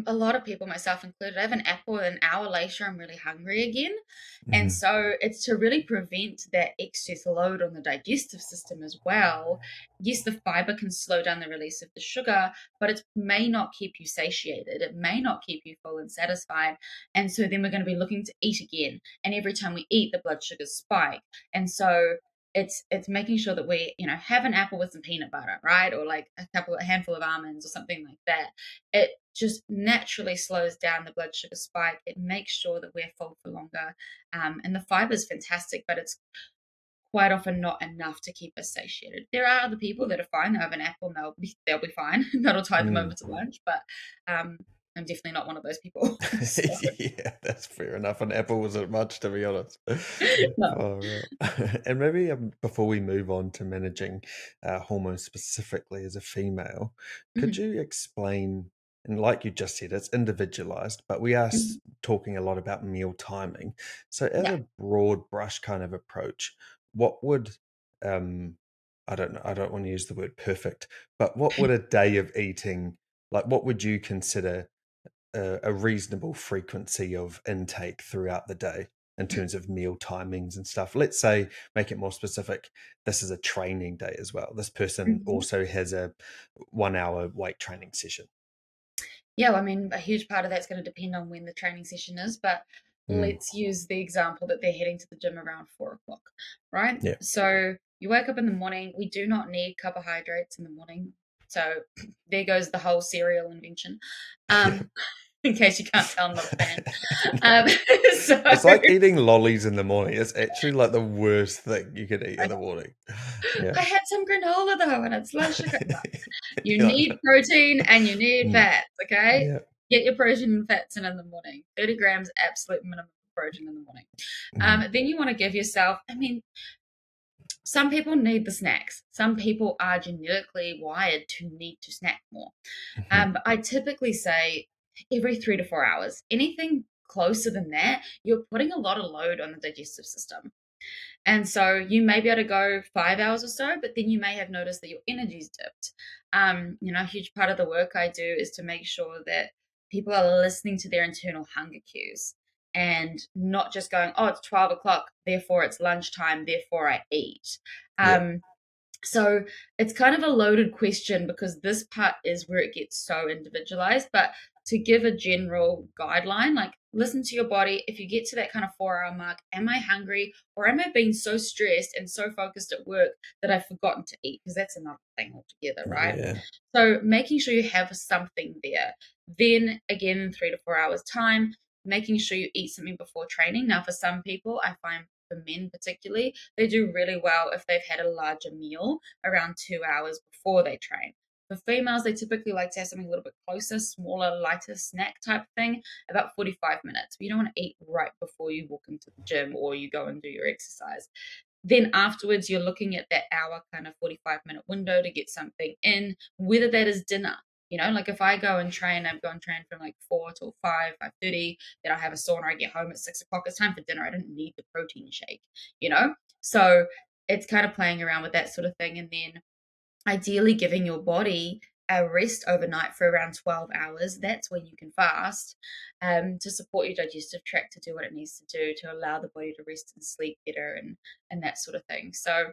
Speaker 1: a lot of people, myself included, I have an apple an hour later, I'm really hungry again. And
Speaker 2: Hmm.
Speaker 1: so it's to really prevent that excess load on the digestive system as well. Yes, the fiber can slow down the release of the sugar, but it may not keep you satiated. It may not keep you full and satisfied. And so then we're going to be looking to eat again. And every time we eat, the blood sugars spike. And so it's making sure that we, have an apple with some peanut butter, right? Or like a handful of almonds or something like that. It just naturally slows down the blood sugar spike. It makes sure that we're full for longer. And the fiber is fantastic, but it's quite often not enough to keep us satiated. There are other people that are fine. They'll have an apple and they'll be fine. That'll tide them over
Speaker 2: Mm.
Speaker 1: to lunch. But I'm definitely not one of those people. So,
Speaker 2: Yeah, that's fair enough. An apple wasn't much, to be honest.
Speaker 1: no.
Speaker 2: Far out. And maybe before we move on to managing hormones specifically as a female, could
Speaker 1: Mhm,
Speaker 2: you explain, and like you just said, it's individualized, but we are
Speaker 1: mhm.
Speaker 2: talking a lot about meal timing. So, as
Speaker 1: Yeah.
Speaker 2: a broad brush kind of approach, what would, um, I don't know, I don't want to use the word perfect, but what would a day of eating, like, what would you consider a reasonable frequency of intake throughout the day in terms of meal timings and stuff? Let's say, make it more specific. This is a training day as well. This person
Speaker 1: Mhm.
Speaker 2: also has a 1 hour weight training session.
Speaker 1: Yeah, well, I mean, a huge part of that's going to depend on when the training session is, but
Speaker 2: Mm,
Speaker 1: let's use the example that they're heading to the gym around 4 o'clock, right?
Speaker 2: yeah.
Speaker 1: So you wake up in the morning. We do not need carbohydrates in the morning. So there goes the whole cereal invention.
Speaker 2: Yeah.
Speaker 1: Um, in case you can't tell, I'm not a fan.
Speaker 2: No.
Speaker 1: Um, so
Speaker 2: It's like eating lollies in the morning. It's actually like the worst thing you could eat in the morning.
Speaker 1: I
Speaker 2: Yeah.
Speaker 1: had some granola though, and it's low sugar. You
Speaker 2: Yeah, I
Speaker 1: need
Speaker 2: know.
Speaker 1: protein and you need
Speaker 2: Mm,
Speaker 1: fats, okay?
Speaker 2: yeah.
Speaker 1: Get your protein and fats in the morning. 30 grams, absolute minimum of protein in the morning.
Speaker 2: Mm,
Speaker 1: Then you want to give yourself, I mean, some people need the snacks. Some people are genetically wired to need to snack more.
Speaker 2: mhm.
Speaker 1: But I typically say every 3 to 4 hours. Anything closer than that, you're putting a lot of load on the digestive system. And so you may be able to go 5 hours or so, but then you may have noticed that your energy's dipped. A huge part of the work I do is to make sure that people are listening to their internal hunger cues and not just going, oh, it's 12 o'clock, therefore it's lunchtime, therefore I eat.
Speaker 2: Yeah.
Speaker 1: Um, so it's kind of a loaded question because this part is where it gets so individualized. But to give a general guideline, like listen to your body. If you get to that kind of 4 hour mark, am I hungry or am I being so stressed and so focused at work that I've forgotten to eat? Because that's another thing altogether, right?
Speaker 2: Yeah.
Speaker 1: So making sure you have something there. Then again, 3 to 4 hours time, making sure you eat something before training. Now, for some people, I find for men particularly, they do really well if they've had a larger meal around 2 hours before they train. For females, they typically like to have something a little bit closer, smaller, lighter snack type thing, about 45 minutes. But you don't want to eat right before you walk into the gym or you go and do your exercise. Then afterwards, you're looking at that hour kind of 45-minute window to get something in, whether that is dinner. Like if I go and train, I've gone train from like 4 till 5, 5:30. Then I have a sauna. I get home at 6 o'clock. It's time for dinner. I don't need the protein shake. You know, so it's kind of playing around with that sort of thing, and then ideally giving your body a rest overnight for around 12 hours. That's when you can fast, to support your digestive tract to do what it needs to do to allow the body to rest and sleep better and that sort of thing. So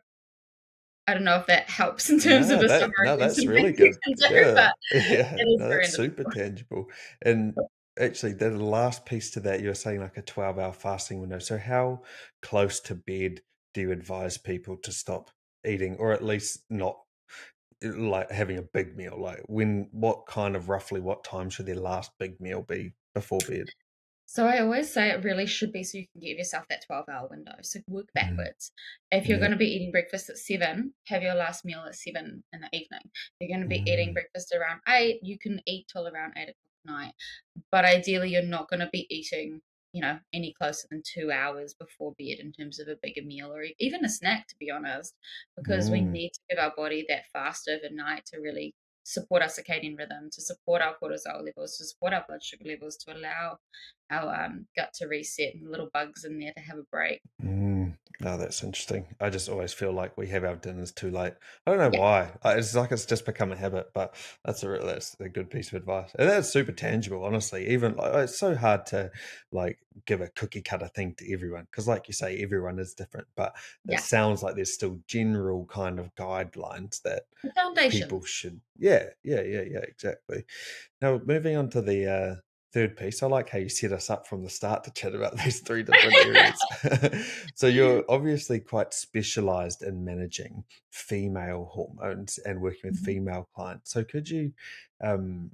Speaker 1: I don't know if that helps in terms of
Speaker 2: No,
Speaker 1: a
Speaker 2: that
Speaker 1: summary.
Speaker 2: no,
Speaker 1: There's
Speaker 2: that's
Speaker 1: some
Speaker 2: really
Speaker 1: things you
Speaker 2: good.
Speaker 1: can do,
Speaker 2: Yeah,
Speaker 1: but
Speaker 2: yeah,
Speaker 1: it is
Speaker 2: no,
Speaker 1: very
Speaker 2: that's
Speaker 1: individual.
Speaker 2: super tangible. And actually, the last piece to that, you were saying like a 12-hour fasting window. So how close to bed do you advise people to stop eating, or at least not like having a big meal? Like what kind of roughly what time should their last big meal be before bed?
Speaker 1: So I always say it really should be so you can give yourself that 12-hour window. So work
Speaker 2: Mm,
Speaker 1: backwards. If you're
Speaker 2: yeah.
Speaker 1: going to be eating breakfast at 7, have your last meal at 7 in the evening. If you're going to be eating
Speaker 2: Mm,
Speaker 1: breakfast around 8, you can eat till around 8 o'clock at night. But ideally, you're not going to be eating, any closer than 2 hours before bed in terms of a bigger meal or even a snack, to be honest, because we
Speaker 2: mm,
Speaker 1: need to give our body that fast overnight to really support our circadian rhythm, to support our cortisol levels, to support our blood sugar levels, to allow our gut to reset and little bugs in there to have a break.
Speaker 2: mm. No, that's interesting. I just always feel like we have our dinners too late. I don't know
Speaker 1: Yeah,
Speaker 2: why. It's like it's just become a habit, but that's a good piece of advice, and that's super tangible. Honestly, even like it's so hard to like give a cookie cutter thing to everyone because, like you say, everyone is different. But it
Speaker 1: yeah.
Speaker 2: sounds like there's still general kind of guidelines that
Speaker 1: The
Speaker 2: people
Speaker 1: foundations.
Speaker 2: should. Yeah, yeah, yeah, yeah. Exactly. Now, moving on to the third piece, I like how you set us up from the start to chat about these three different areas. So, you're obviously quite specialized in managing female hormones and working with
Speaker 1: Mhm.
Speaker 2: female clients. So, could you, um,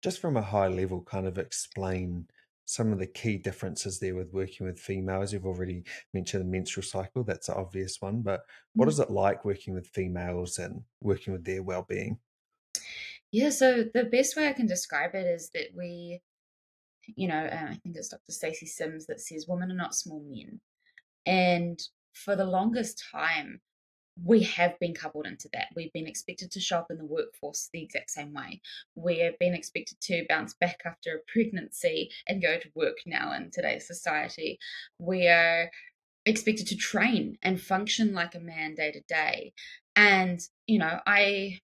Speaker 2: just from a high level, kind of explain some of the key differences there with working with females? You've already mentioned the menstrual cycle, that's an obvious one, but what
Speaker 1: Mhm.
Speaker 2: is it like working with females and working with their well being?
Speaker 1: Yeah, so the best way I can describe it is that I think it's Dr. Stacey Sims that says women are not small men. And for the longest time, we have been coupled into that. We've been expected to show up in the workforce the exact same way. We have been expected to bounce back after a pregnancy and go to work now in today's society. We are expected to train and function like a man day to day. And I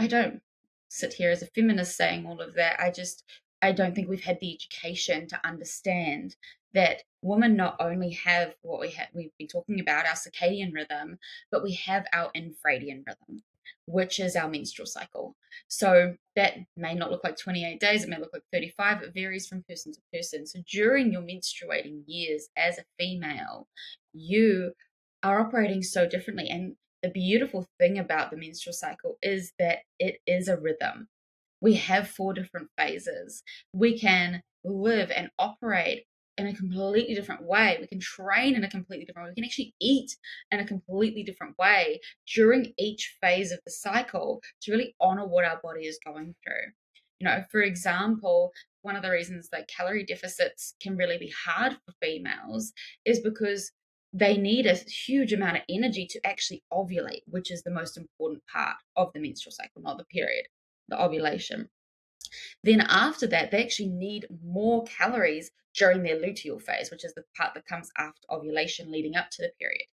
Speaker 1: don't sit here as a feminist saying all of that. I don't think we've had the education to understand that women not only have what we've been talking about, our circadian rhythm, but we have our infradian rhythm, which is our menstrual cycle. So that may not look like 28 days, it may look like 35. It varies from person to person. So during your menstruating years as a female, you are operating so differently. And the beautiful thing about the menstrual cycle is that it is a rhythm. We have four different phases. We can live and operate in a completely different way. We can train in a completely different way. We can actually eat in a completely different way during each phase of the cycle to really honor what our body is going through. For example, one of the reasons that calorie deficits can really be hard for females is because they need a huge amount of energy to actually ovulate, which is the most important part of the menstrual cycle, not the period, the ovulation. Then after that, they actually need more calories during their luteal phase, which is the part that comes after ovulation leading up to the period.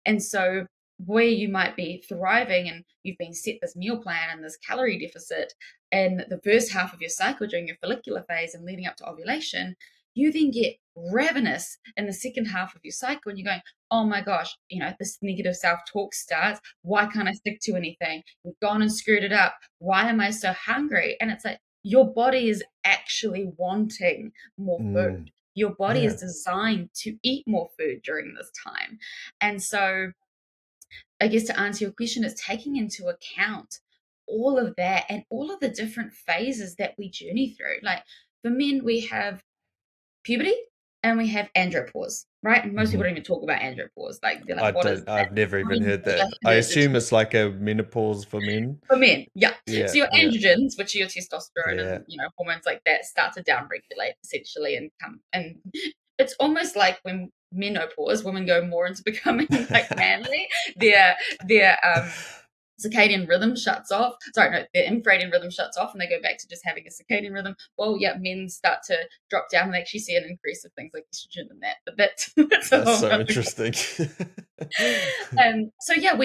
Speaker 1: And so where you might be thriving and you've been set this meal plan and this calorie deficit in the first half of your cycle during your follicular phase and leading up to ovulation, you then get ravenous in the second half of your cycle and you're going, oh my gosh, this negative self-talk starts. Why can't I stick to anything? We've gone and screwed it up. Why am I so hungry? And it's like, your body is actually wanting more food.
Speaker 2: Mm,
Speaker 1: Your body is
Speaker 2: yeah.
Speaker 1: designed to eat more food during this time. And so, I guess to answer your question, it's taking into account all of that and all of the different phases that we journey through. Like for men, we have puberty and we have andropause, right? And most people
Speaker 2: Mhm.
Speaker 1: don't even talk about andropause. Like they're like,
Speaker 2: I
Speaker 1: what is
Speaker 2: don't.
Speaker 1: that?
Speaker 2: I've never even
Speaker 1: I'm
Speaker 2: heard
Speaker 1: never
Speaker 2: that. I
Speaker 1: heard the
Speaker 2: assume
Speaker 1: term.
Speaker 2: it's like a menopause for men.
Speaker 1: For men, yeah.
Speaker 2: Yeah,
Speaker 1: So your
Speaker 2: yeah,
Speaker 1: androgens, which are your testosterone
Speaker 2: yeah.
Speaker 1: and hormones like that, start to downregulate essentially, and it's almost like when menopause, women go more into becoming like manly. Their circadian rhythm shuts off. Sorry, no, their infradian rhythm shuts off, and they go back to just having a circadian rhythm. Well, yeah, men start to drop down and actually see an increase of things like estrogen and that. But that's a
Speaker 2: That's
Speaker 1: whole
Speaker 2: so
Speaker 1: other.
Speaker 2: interesting.
Speaker 1: So yeah,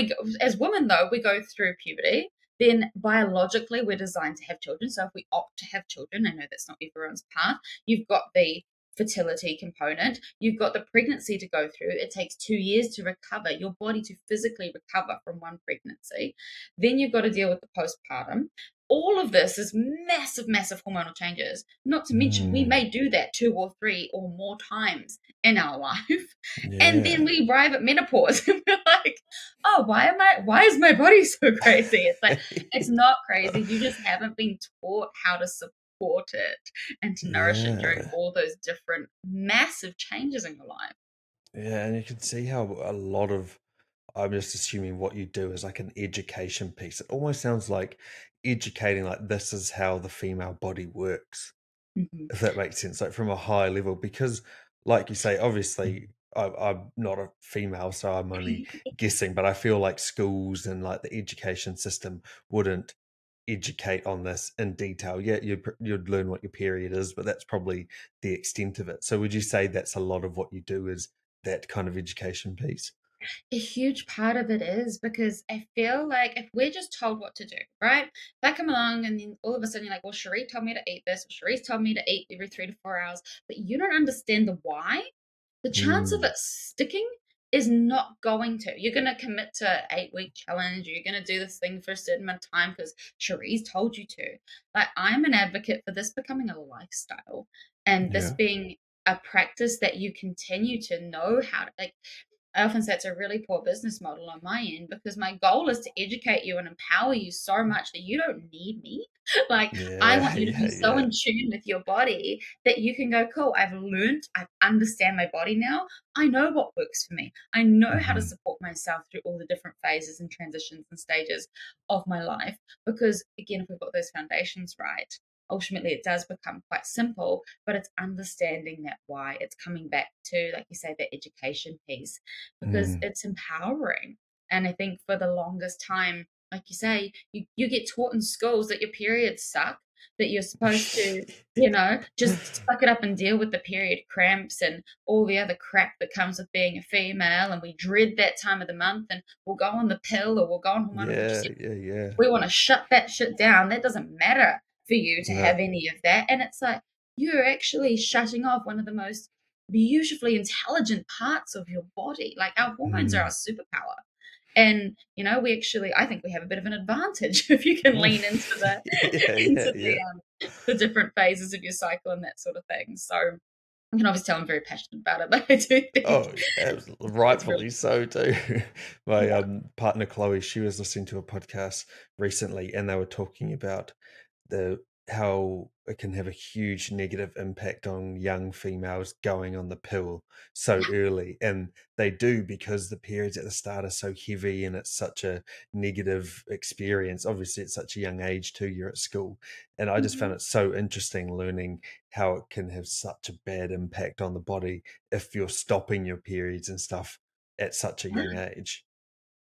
Speaker 1: as women though, we go through puberty. Then biologically, we're designed to have children. So if we opt to have children, I know that's not everyone's path. You've got the fertility component. You've got the pregnancy to go through. It takes 2 years to recover your body to physically recover from one pregnancy. Then you've got to deal with the postpartum. All of this is massive, massive hormonal changes. Not to mention, we
Speaker 2: Mm,
Speaker 1: may do that two or three or more times in our life. And then
Speaker 2: yeah,
Speaker 1: we arrive at menopause and we're like, oh, why is my body so crazy? It's like, it's not crazy. You just haven't been taught how to support it and to nourish it during
Speaker 2: yeah,
Speaker 1: all those different massive changes in your life.
Speaker 2: yeah. And you can see how a lot of, I'm just assuming what you do is like an education piece. It almost sounds like educating, like this is how the female body works,
Speaker 1: Mhm.
Speaker 2: if that makes sense, like from a high level. Because, like you say, obviously, I'm not a female, so I'm only guessing, but I feel like schools and like the education system wouldn't educate on this in detail. Yeah, you'd learn what your period is, but that's probably the extent of it. So, would you say that's a lot of what you do is that kind of education piece?
Speaker 1: A huge part of it is because I feel like if we're just told what to do, right? If I come along and then all of a sudden you're like, well, Sheree told me to eat this, or Sheree's told me to eat every 3 to 4 hours, but you don't understand the why, the chance of
Speaker 2: Mm,
Speaker 1: it sticking is not going to. You're going to commit to an 8 week challenge. You're going to do this thing for a certain amount of time because Sheree's told you to. Like, I'm an advocate for this becoming a lifestyle and this
Speaker 2: yeah.
Speaker 1: being a practice that you continue to know how to, like, I often say it's a really poor business model on my end, because my goal is to educate you and empower you so much that you don't need me. Like, I
Speaker 2: Yeah,
Speaker 1: want you to
Speaker 2: yeah,
Speaker 1: be so
Speaker 2: yeah.
Speaker 1: in tune with your body that you can go, cool, I've learned, I understand my body now. I know what works for me. I know how to
Speaker 2: Hmm.
Speaker 1: support myself through all the different phases and transitions and stages of my life. Because, again, if we've got those foundations right, ultimately it does become quite simple, but it's understanding that why. It's coming back to, like you say, the education piece, because
Speaker 2: Mm.
Speaker 1: it's empowering. And I think for the longest time, like you say, you get taught in schools that your periods suck, that you're supposed to, just suck it up and deal with the period cramps and all the other crap that comes with being a female. And we dread that time of the month, and we'll go on the pill or we'll go on hormonal
Speaker 2: Yeah,
Speaker 1: contraception.
Speaker 2: yeah, yeah.
Speaker 1: We want to shut that shit down. That doesn't matter for you to
Speaker 2: No.
Speaker 1: have any of that. And it's like, you're actually shutting off one of the most beautifully intelligent parts of your body. Like, our hormones are our
Speaker 2: Mm.
Speaker 1: superpower. And I think we have a bit of an advantage if you can lean into the
Speaker 2: Yeah, yeah,
Speaker 1: into
Speaker 2: yeah.
Speaker 1: the different phases of your cycle and that sort of thing. So I can obviously tell I'm very passionate about it, but I do think
Speaker 2: Oh,
Speaker 1: it's really
Speaker 2: rightfully so too. My
Speaker 1: yeah.
Speaker 2: partner Chloe, she was listening to a podcast recently, and they were talking about the how it can have a huge negative impact on young females going on the pill so early, and they do because the periods at the start are so heavy and it's such a negative experience. Obviously, at such a young age too, you're at school, and I just
Speaker 1: Mhm.
Speaker 2: found it so interesting learning how it can have such a bad impact on the body if you're stopping your periods and stuff at such a young age.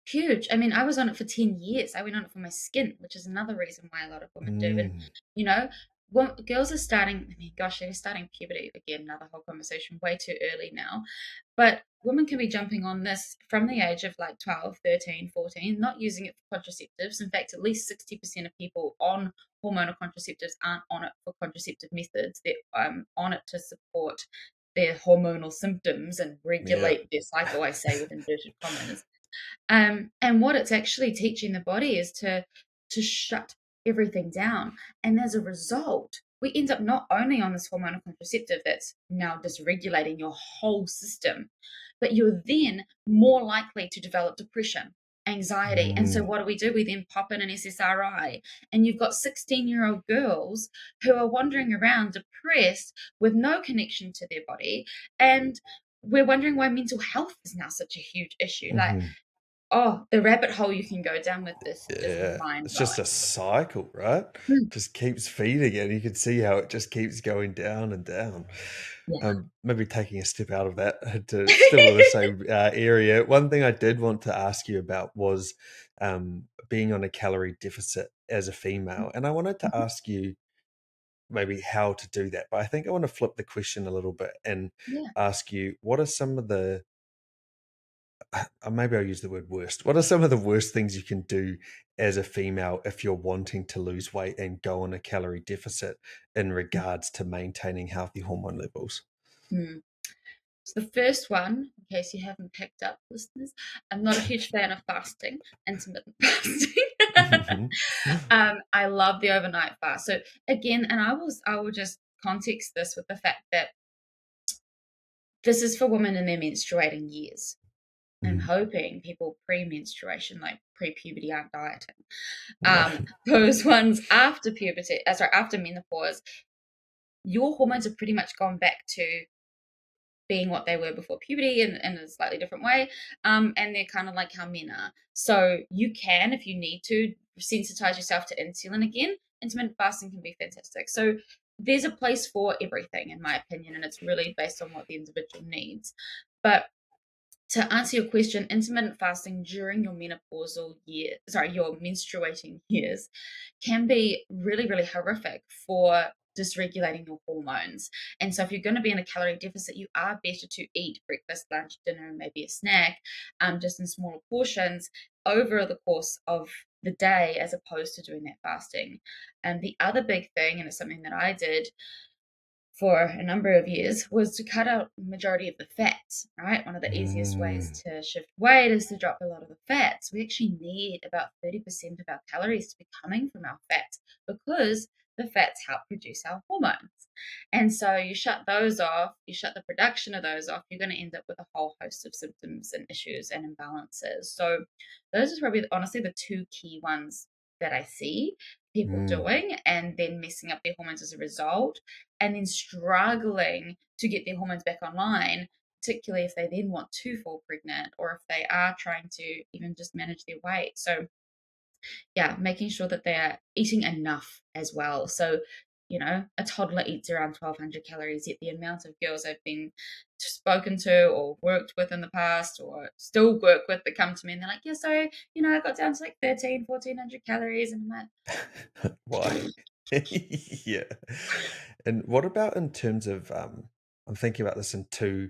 Speaker 1: Huge. I mean, I was on it for 10 years. I went on it for my skin, which is another reason why a lot of women do. And,
Speaker 2: Mm.
Speaker 1: you know, when girls are starting, I mean, gosh, they're starting puberty again, another whole conversation, way too early now. But women can be jumping on this from the age of like 12, 13, 14, not using it for contraceptives. In fact, at least 60% of people on hormonal contraceptives aren't on it for contraceptive methods. They're on it to support their hormonal symptoms and
Speaker 2: Yeah.
Speaker 1: regulate their cycle, I say with inverted commas. And what it's actually teaching the body is to shut everything down. And as a result, we end up not only on this hormonal contraceptive that's now dysregulating your whole system, but you're then more likely to develop depression, anxiety. And so
Speaker 2: Mm.
Speaker 1: what do? We then pop in an SSRI, and you've got 16-year-old girls who are wandering around depressed with no connection to their body. And we're wondering why mental health is now such a huge issue. Like,
Speaker 2: Mhm.
Speaker 1: oh, the rabbit hole you can go down with this is
Speaker 2: Yeah, it's just a
Speaker 1: mind-blowing.
Speaker 2: cycle, right?
Speaker 1: Mm,
Speaker 2: Just keeps feeding it. You can see how it just keeps going down and down.
Speaker 1: yeah.
Speaker 2: Maybe taking a step out of that to still in the same area. One thing I did want to ask you about was being on a calorie deficit as a female, and I wanted to
Speaker 1: Mhm.
Speaker 2: ask you maybe how to do that. But I think I want to flip the question a little bit and
Speaker 1: Yeah,
Speaker 2: ask you what are some of the maybe I'll use the word worst. What are some of the worst things you can do as a female if you're wanting to lose weight and go on a calorie deficit in regards to maintaining healthy hormone levels?
Speaker 1: mm. So the first one, in case you haven't picked up, listeners, I'm not a huge fan of fasting, intermittent fasting.
Speaker 2: Mhm.
Speaker 1: I love the overnight fast. So again, and I will just context this with the fact that this is for women in their menstruating years. I'm
Speaker 2: Mm.
Speaker 1: hoping people pre-menstruation, like pre-puberty, aren't dieting.
Speaker 2: No.
Speaker 1: Those ones after puberty, after menopause, your hormones have pretty much gone back to being what they were before puberty in a slightly different way. And they're kind of like how men are. So you can, if you need to, sensitize yourself to insulin again. Intermittent fasting can be fantastic. So there's a place for everything, in my opinion, and it's really based on what the individual needs. But to answer your question, intermittent fasting during your your menstruating years can be really, really horrific for dysregulating your hormones. And so if you're going to be in a calorie deficit, you are better to eat breakfast, lunch, dinner, and maybe a snack, just in smaller portions over the course of the day, as opposed to doing that fasting. And the other big thing, and it's something that I did for a number of years, was to cut out the majority of the fats, right? One of the easiest ways
Speaker 2: Mm.
Speaker 1: to shift weight is to drop a lot of the fats. We actually need about 30% of our calories to be coming from our fats, because the fats help produce our hormones. And so you shut those off, you shut the production of those off, you're going to end up with a whole host of symptoms and issues and imbalances. So those are probably honestly the two key ones that I see people
Speaker 2: Mm.
Speaker 1: doing, and then messing up their hormones as a result, and then struggling to get their hormones back online, particularly if they then want to fall pregnant or if they are trying to even just manage their weight. So yeah, making sure that they're eating enough as well. So, a toddler eats around 1,200 calories, yet the amount of girls I've been spoken to or worked with in the past or still work with that come to me and they're like, yeah, so, I got down to like 1,400 calories. And I'm
Speaker 2: Why?
Speaker 1: like,
Speaker 2: Yeah. And what about in terms of, I'm thinking about this in two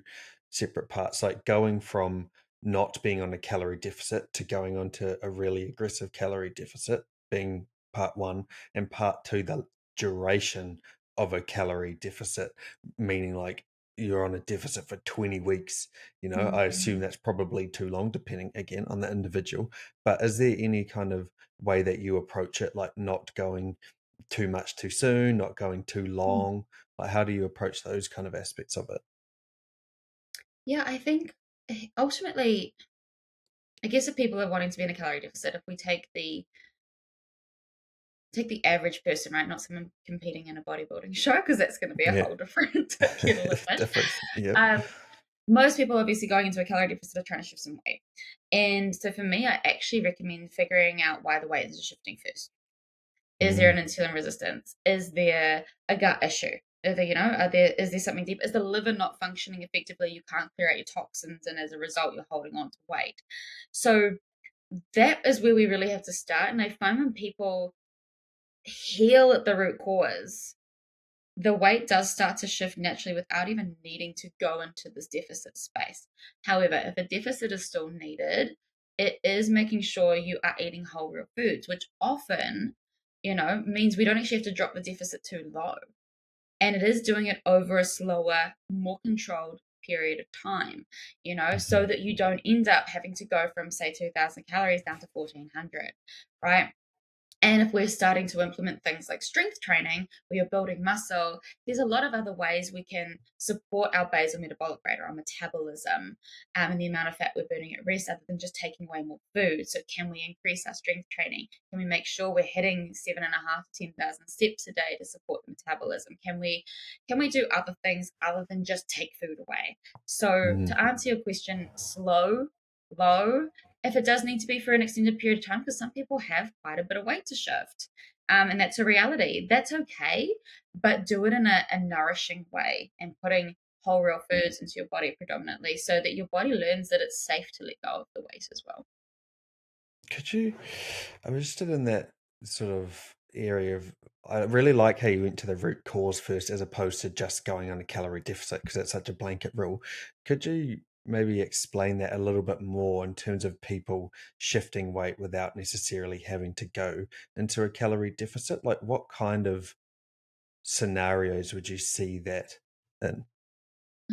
Speaker 2: separate parts, like going from not being on a calorie deficit to going on to a really aggressive calorie deficit being part one, and part two, the duration of a calorie deficit, meaning like you're on a deficit for 20 weeks. I assume
Speaker 1: Mhm.
Speaker 2: that's probably too long, depending again on the individual. But is there any kind of way that you approach it, like not going too much too soon, not going too long? Like, how do you approach those kind of aspects of it?
Speaker 1: Yeah, I think ultimately, I guess if people are wanting to be in a calorie deficit, if we take the average person, right? Not someone competing in a bodybuilding show, because that's going to be a
Speaker 2: Yeah.
Speaker 1: whole different kettle of fish.
Speaker 2: Different. Yep.
Speaker 1: Um, Most people obviously going into a calorie deficit are trying to shift some weight. And so for me, I actually recommend figuring out why the weight is shifting first. Is there
Speaker 2: Mm,
Speaker 1: an insulin resistance? Is there a gut issue? Is there something deep? Is the liver not functioning effectively? You can't clear out your toxins, and as a result, you're holding on to weight. So that is where we really have to start. And I find when people heal at the root cause, the weight does start to shift naturally without even needing to go into this deficit space. However, if a deficit is still needed, it is making sure you are eating whole real foods, which often, means we don't actually have to drop the deficit too low. And it is doing it over a slower, more controlled period of time, so
Speaker 2: mhm,
Speaker 1: that you don't end up having to go from, say, 2,000 calories down to 1,400, right? And if we're starting to implement things like strength training, where you're building muscle, there's a lot of other ways we can support our basal metabolic rate or our metabolism, and the amount of fat we're burning at rest, other than just taking away more food. So, can we increase our strength training? Can we make sure we're hitting 7.5 to 10,000 steps a day to support the metabolism? Can we do other things other than just take food away? So,
Speaker 2: mm,
Speaker 1: to answer your question, slow, low, if it does need to be for an extended period of time, because some people have quite a bit of weight to shift. And that's a reality. That's okay, but do it in a nourishing way and putting whole real foods into your body predominantly, so that your body learns that it's safe to let go of the weight as well.
Speaker 2: Could you? I'm interested in that sort of area of. I really like how you went to the root cause first, as opposed to just going on a calorie deficit, because it's such a blanket rule. Could you maybe explain that a little bit more in terms of people shifting weight without necessarily having to go into a calorie deficit? Like, what kind of scenarios would you see that in?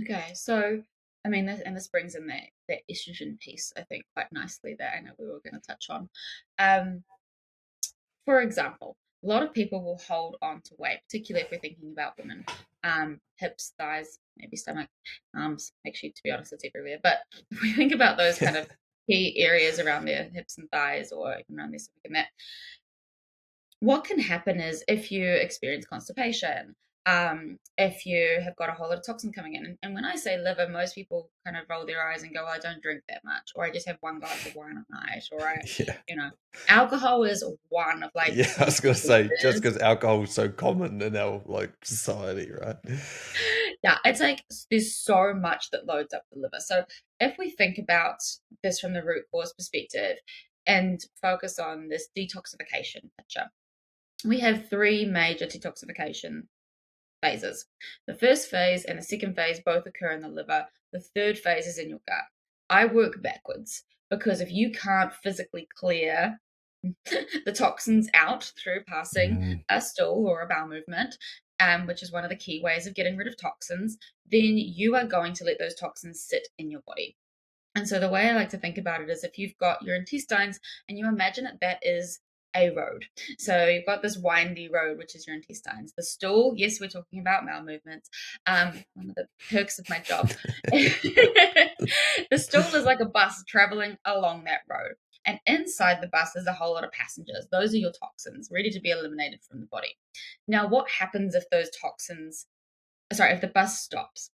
Speaker 1: Okay, so I mean, this brings in that estrogen piece, I think, quite nicely, that I know we were going to touch on. Um, For example, a lot of people will hold on to weight, particularly if we're thinking about women. Hips, thighs, maybe stomach, arms. Actually, to be honest, it's everywhere. But if we think about those kind of key areas around their hips and thighs, or even around their stomach and that, what can happen is if you experience constipation, if you have got a whole lot of toxin coming in, and when I say liver, most people kind of roll their eyes and go, well, I don't drink that much, or I just have one glass of wine at night, or
Speaker 2: Yeah.
Speaker 1: you know, alcohol is one of like
Speaker 2: Yeah, I
Speaker 1: the
Speaker 2: was gonna say, just
Speaker 1: behaviors.
Speaker 2: because alcohol is so common in our like society, right?
Speaker 1: Yeah, it's like there's so much that loads up the liver. So if we think about this from the root cause perspective and focus on this detoxification picture, we have three major detoxification phases. The first phase and the second phase both occur in the liver. The third phase is in your gut. I work backwards, because if you can't physically clear the toxins out through passing
Speaker 2: Mm,
Speaker 1: a stool or a bowel movement, which is one of the key ways of getting rid of toxins, then you are going to let those toxins sit in your body. And so the way I like to think about it is, if you've got your intestines and you imagine that is a road. So you've got this windy road, which is your intestines. The stool, yes, we're talking about bowel movements. One of the perks of my job. The stool is like a bus traveling along that road. And inside the bus is a whole lot of passengers. Those are your toxins, ready to be eliminated from the body. Now, what happens if those toxins, sorry, if the bus stops?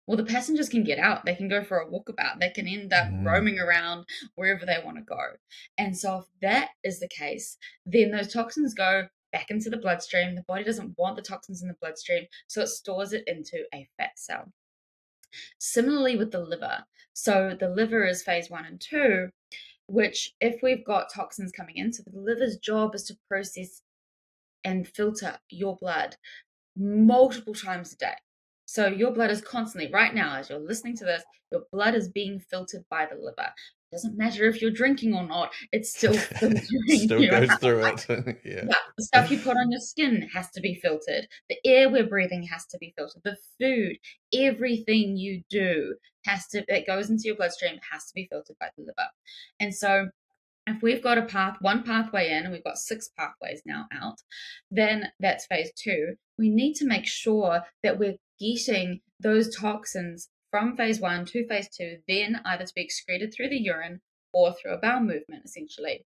Speaker 1: Well, the passengers can get out. They can go for a walkabout. They can end up
Speaker 2: Mm.
Speaker 1: roaming around wherever they want to go. And so, if that is the case, then those toxins go back into the bloodstream. The body doesn't want the toxins in the bloodstream, so it stores it into a fat cell. Similarly with the liver. So, the liver is phase 1 and 2, which, if we've got toxins coming in, so the liver's job is to process and filter your blood multiple times a day. So your blood is constantly, right now, as you're listening to this, your blood is being filtered by the liver. It doesn't matter if you're drinking or not, it's still filtering
Speaker 2: Still
Speaker 1: you
Speaker 2: goes
Speaker 1: out.
Speaker 2: through it. Yeah.
Speaker 1: Yeah, the stuff you put on your skin has to be filtered. The air we're breathing has to be filtered. The food, everything you do that goes into your bloodstream has to be filtered by the liver. And so if we've got one pathway in and we've got 6 pathways now out, then that's phase 2. We need to make sure that we're getting those toxins from phase 1 to phase 2, then either to be excreted through the urine or through a bowel movement, essentially.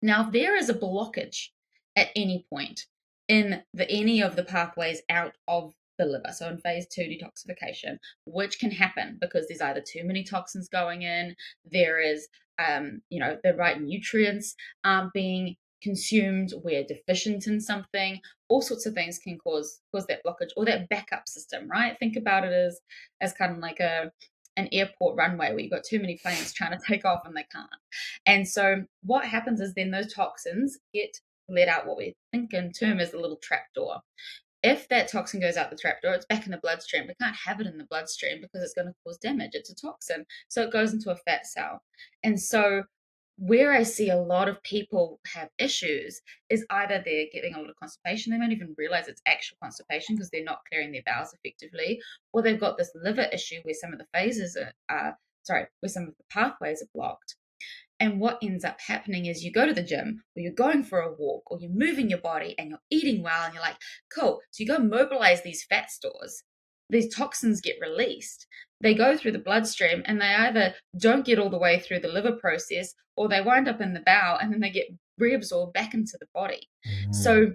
Speaker 1: Now, if there is a blockage at any point in any of the pathways out of the liver, so in phase 2 detoxification, which can happen because there's either too many toxins going in, there is, the right nutrients aren't being consumed, we're deficient in something, all sorts of things can cause that blockage or that backup system, right? Think about it as kind of like an airport runway where you've got too many planes trying to take off and they can't. And so what happens is then those toxins get let out what we think in term as a little trapdoor. If that toxin goes out the trapdoor, it's back in the bloodstream. We can't have it in the bloodstream because it's going to cause damage. It's a toxin. So it goes into a fat cell. And so where I see a lot of people have issues is either they're getting a lot of constipation, they don't even realize it's actual constipation because they're not clearing their bowels effectively, or they've got this liver issue where some of the where some of the pathways are blocked. And what ends up happening is you go to the gym or you're going for a walk or you're moving your body and you're eating well and you're like, cool. So you go mobilize these fat stores. These toxins get released. They go through the bloodstream and they either don't get all the way through the liver process or they wind up in the bowel and then they get reabsorbed back into the body.
Speaker 2: Mm.
Speaker 1: So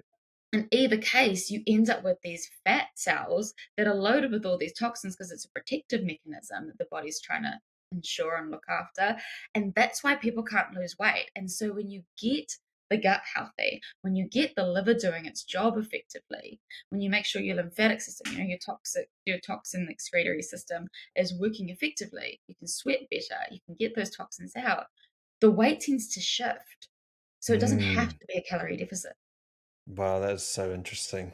Speaker 1: in either case, you end up with these fat cells that are loaded with all these toxins because it's a protective mechanism that the body's trying to ensure and look after. And that's why people can't lose weight. And so when you get the gut healthy, when you get the liver doing its job effectively, when you make sure your lymphatic system, your toxin excretory system is working effectively, you can sweat better, you can get those toxins out, the weight tends to shift. So it doesn't have
Speaker 2: Mm.
Speaker 1: to be a calorie deficit.
Speaker 2: Wow, that's so interesting.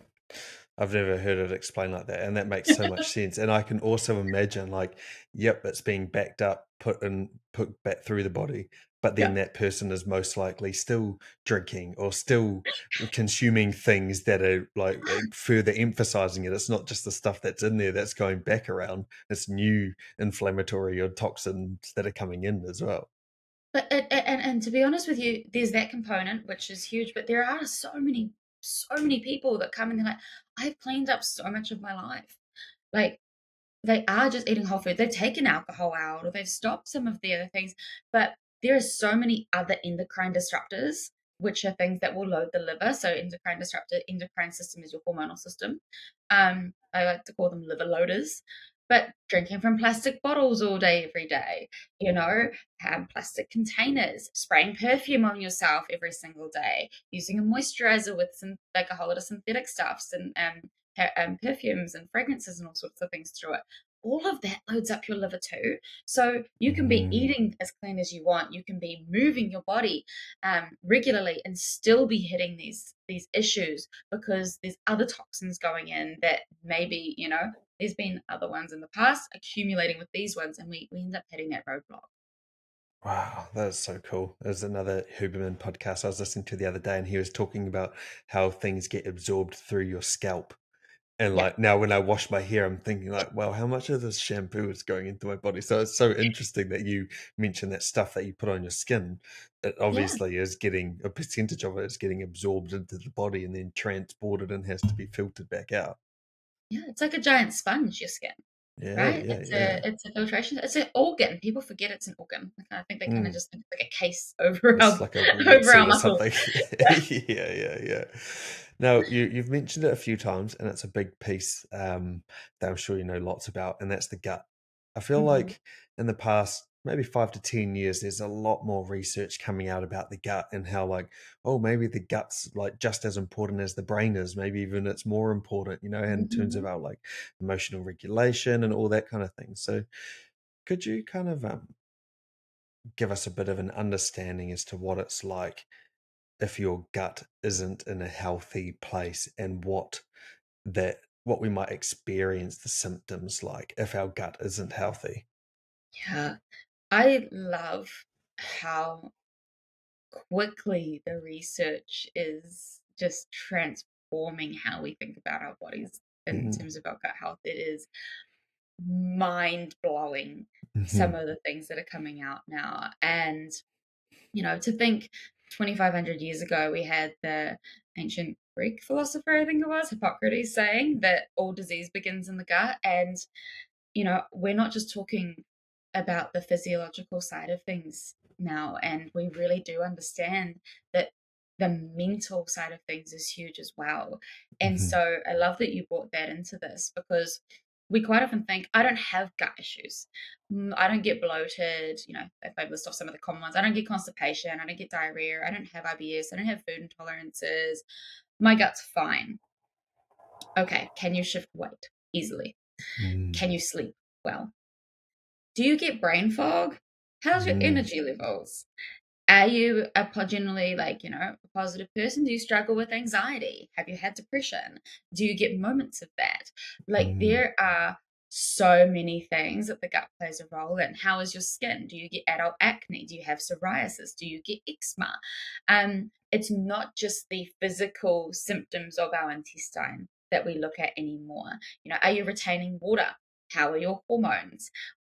Speaker 2: I've never heard it explained like that, and that makes so much sense. And I can also imagine, like, yep, it's being backed up, put back through the body, but then
Speaker 1: Yeah.
Speaker 2: that person is most likely still drinking or still consuming things that are like further emphasizing it. It's not just the stuff that's in there that's going back around; it's new inflammatory or toxins that are coming in as well.
Speaker 1: But and to be honest with you, there's that component which is huge. But there are so many people that come and they're like, I've cleaned up so much of my life. Like they are just eating whole food. They've taken alcohol out or they've stopped some of the other things. But there are so many other endocrine disruptors, which are things that will load the liver. So endocrine system is your hormonal system. I like to call them liver loaders. But drinking from plastic bottles all day, every day, plastic containers, spraying perfume on yourself every single day, using a moisturizer with like a whole lot of synthetic stuffs and perfumes and fragrances and all sorts of things through it. All of that loads up your liver too. So you can be
Speaker 2: Mm.
Speaker 1: eating as clean as you want. You can be moving your body regularly and still be hitting these issues because there's other toxins going in that maybe there's been other ones in the past accumulating with these ones, and we end up hitting that roadblock.
Speaker 2: Wow, that is so cool. There's another Huberman podcast I was listening to the other day, and he was talking about how things get absorbed through your scalp. And
Speaker 1: Yeah,
Speaker 2: like now when I wash my hair, I'm thinking like, well, how much of this shampoo is going into my body? So it's so interesting that you mentioned that stuff that you put on your skin. It
Speaker 1: yeah,
Speaker 2: obviously is getting a percentage of it is getting absorbed into the body and then transported and has to be filtered back out.
Speaker 1: yeah. It's like a giant sponge, your skin,
Speaker 2: Yeah,
Speaker 1: right?
Speaker 2: yeah,
Speaker 1: It's a
Speaker 2: yeah.
Speaker 1: it's a filtration. It's an organ. People forget it's an organ. Like, I think they kind of
Speaker 2: Mm.
Speaker 1: just think it's like a case over
Speaker 2: It's
Speaker 1: our
Speaker 2: like a
Speaker 1: over our
Speaker 2: wetsuit or
Speaker 1: muscles.
Speaker 2: something.
Speaker 1: Yeah.
Speaker 2: Yeah, yeah, yeah. Now, you've mentioned it a few times, and it's a big piece that I'm sure you know lots about, and that's the gut. I feel
Speaker 1: Hmm.
Speaker 2: like in the past maybe 5 to 10 years, there's a lot more research coming out about the gut and how, like, oh, maybe the gut's like just as important as the brain is. Maybe even it's more important, in terms
Speaker 1: Hmm.
Speaker 2: of our like emotional regulation and all that kind of thing. So, could you kind of give us a bit of an understanding as to what it's like if your gut isn't in a healthy place and what we might experience the symptoms like if our gut isn't healthy.
Speaker 1: Yeah, I love how quickly the research is just transforming how we think about our bodies in
Speaker 2: Mm,
Speaker 1: terms of our gut health. It is mind blowing, some
Speaker 2: mhm,
Speaker 1: of the things that are coming out now. And, to think 2,500 years ago, we had the ancient Greek philosopher, I think it was, Hippocrates, saying that all disease begins in the gut. And we're not just talking about the physiological side of things now, and we really do understand that the mental side of things is huge as well. And
Speaker 2: mhm,
Speaker 1: so I love that you brought that into this because we quite often think, I don't have gut issues. I don't get bloated. If I list off some of the common ones, I don't get constipation. I don't get diarrhea. I don't have IBS. I don't have food intolerances. My gut's fine. Okay. Can you shift weight easily?
Speaker 2: mm,
Speaker 1: Can you sleep well? Do you get brain fog? How's your
Speaker 2: mm,
Speaker 1: energy levels? Are you a generally a positive person? Do you struggle with anxiety? Have you had depression? Do you get moments of that? Like
Speaker 2: mm,
Speaker 1: there are so many things that the gut plays a role in. How is your skin? Do you get adult acne? Do you have psoriasis? Do you get eczema? It's not just the physical symptoms of our intestine that we look at anymore. Are you retaining water? How are your hormones?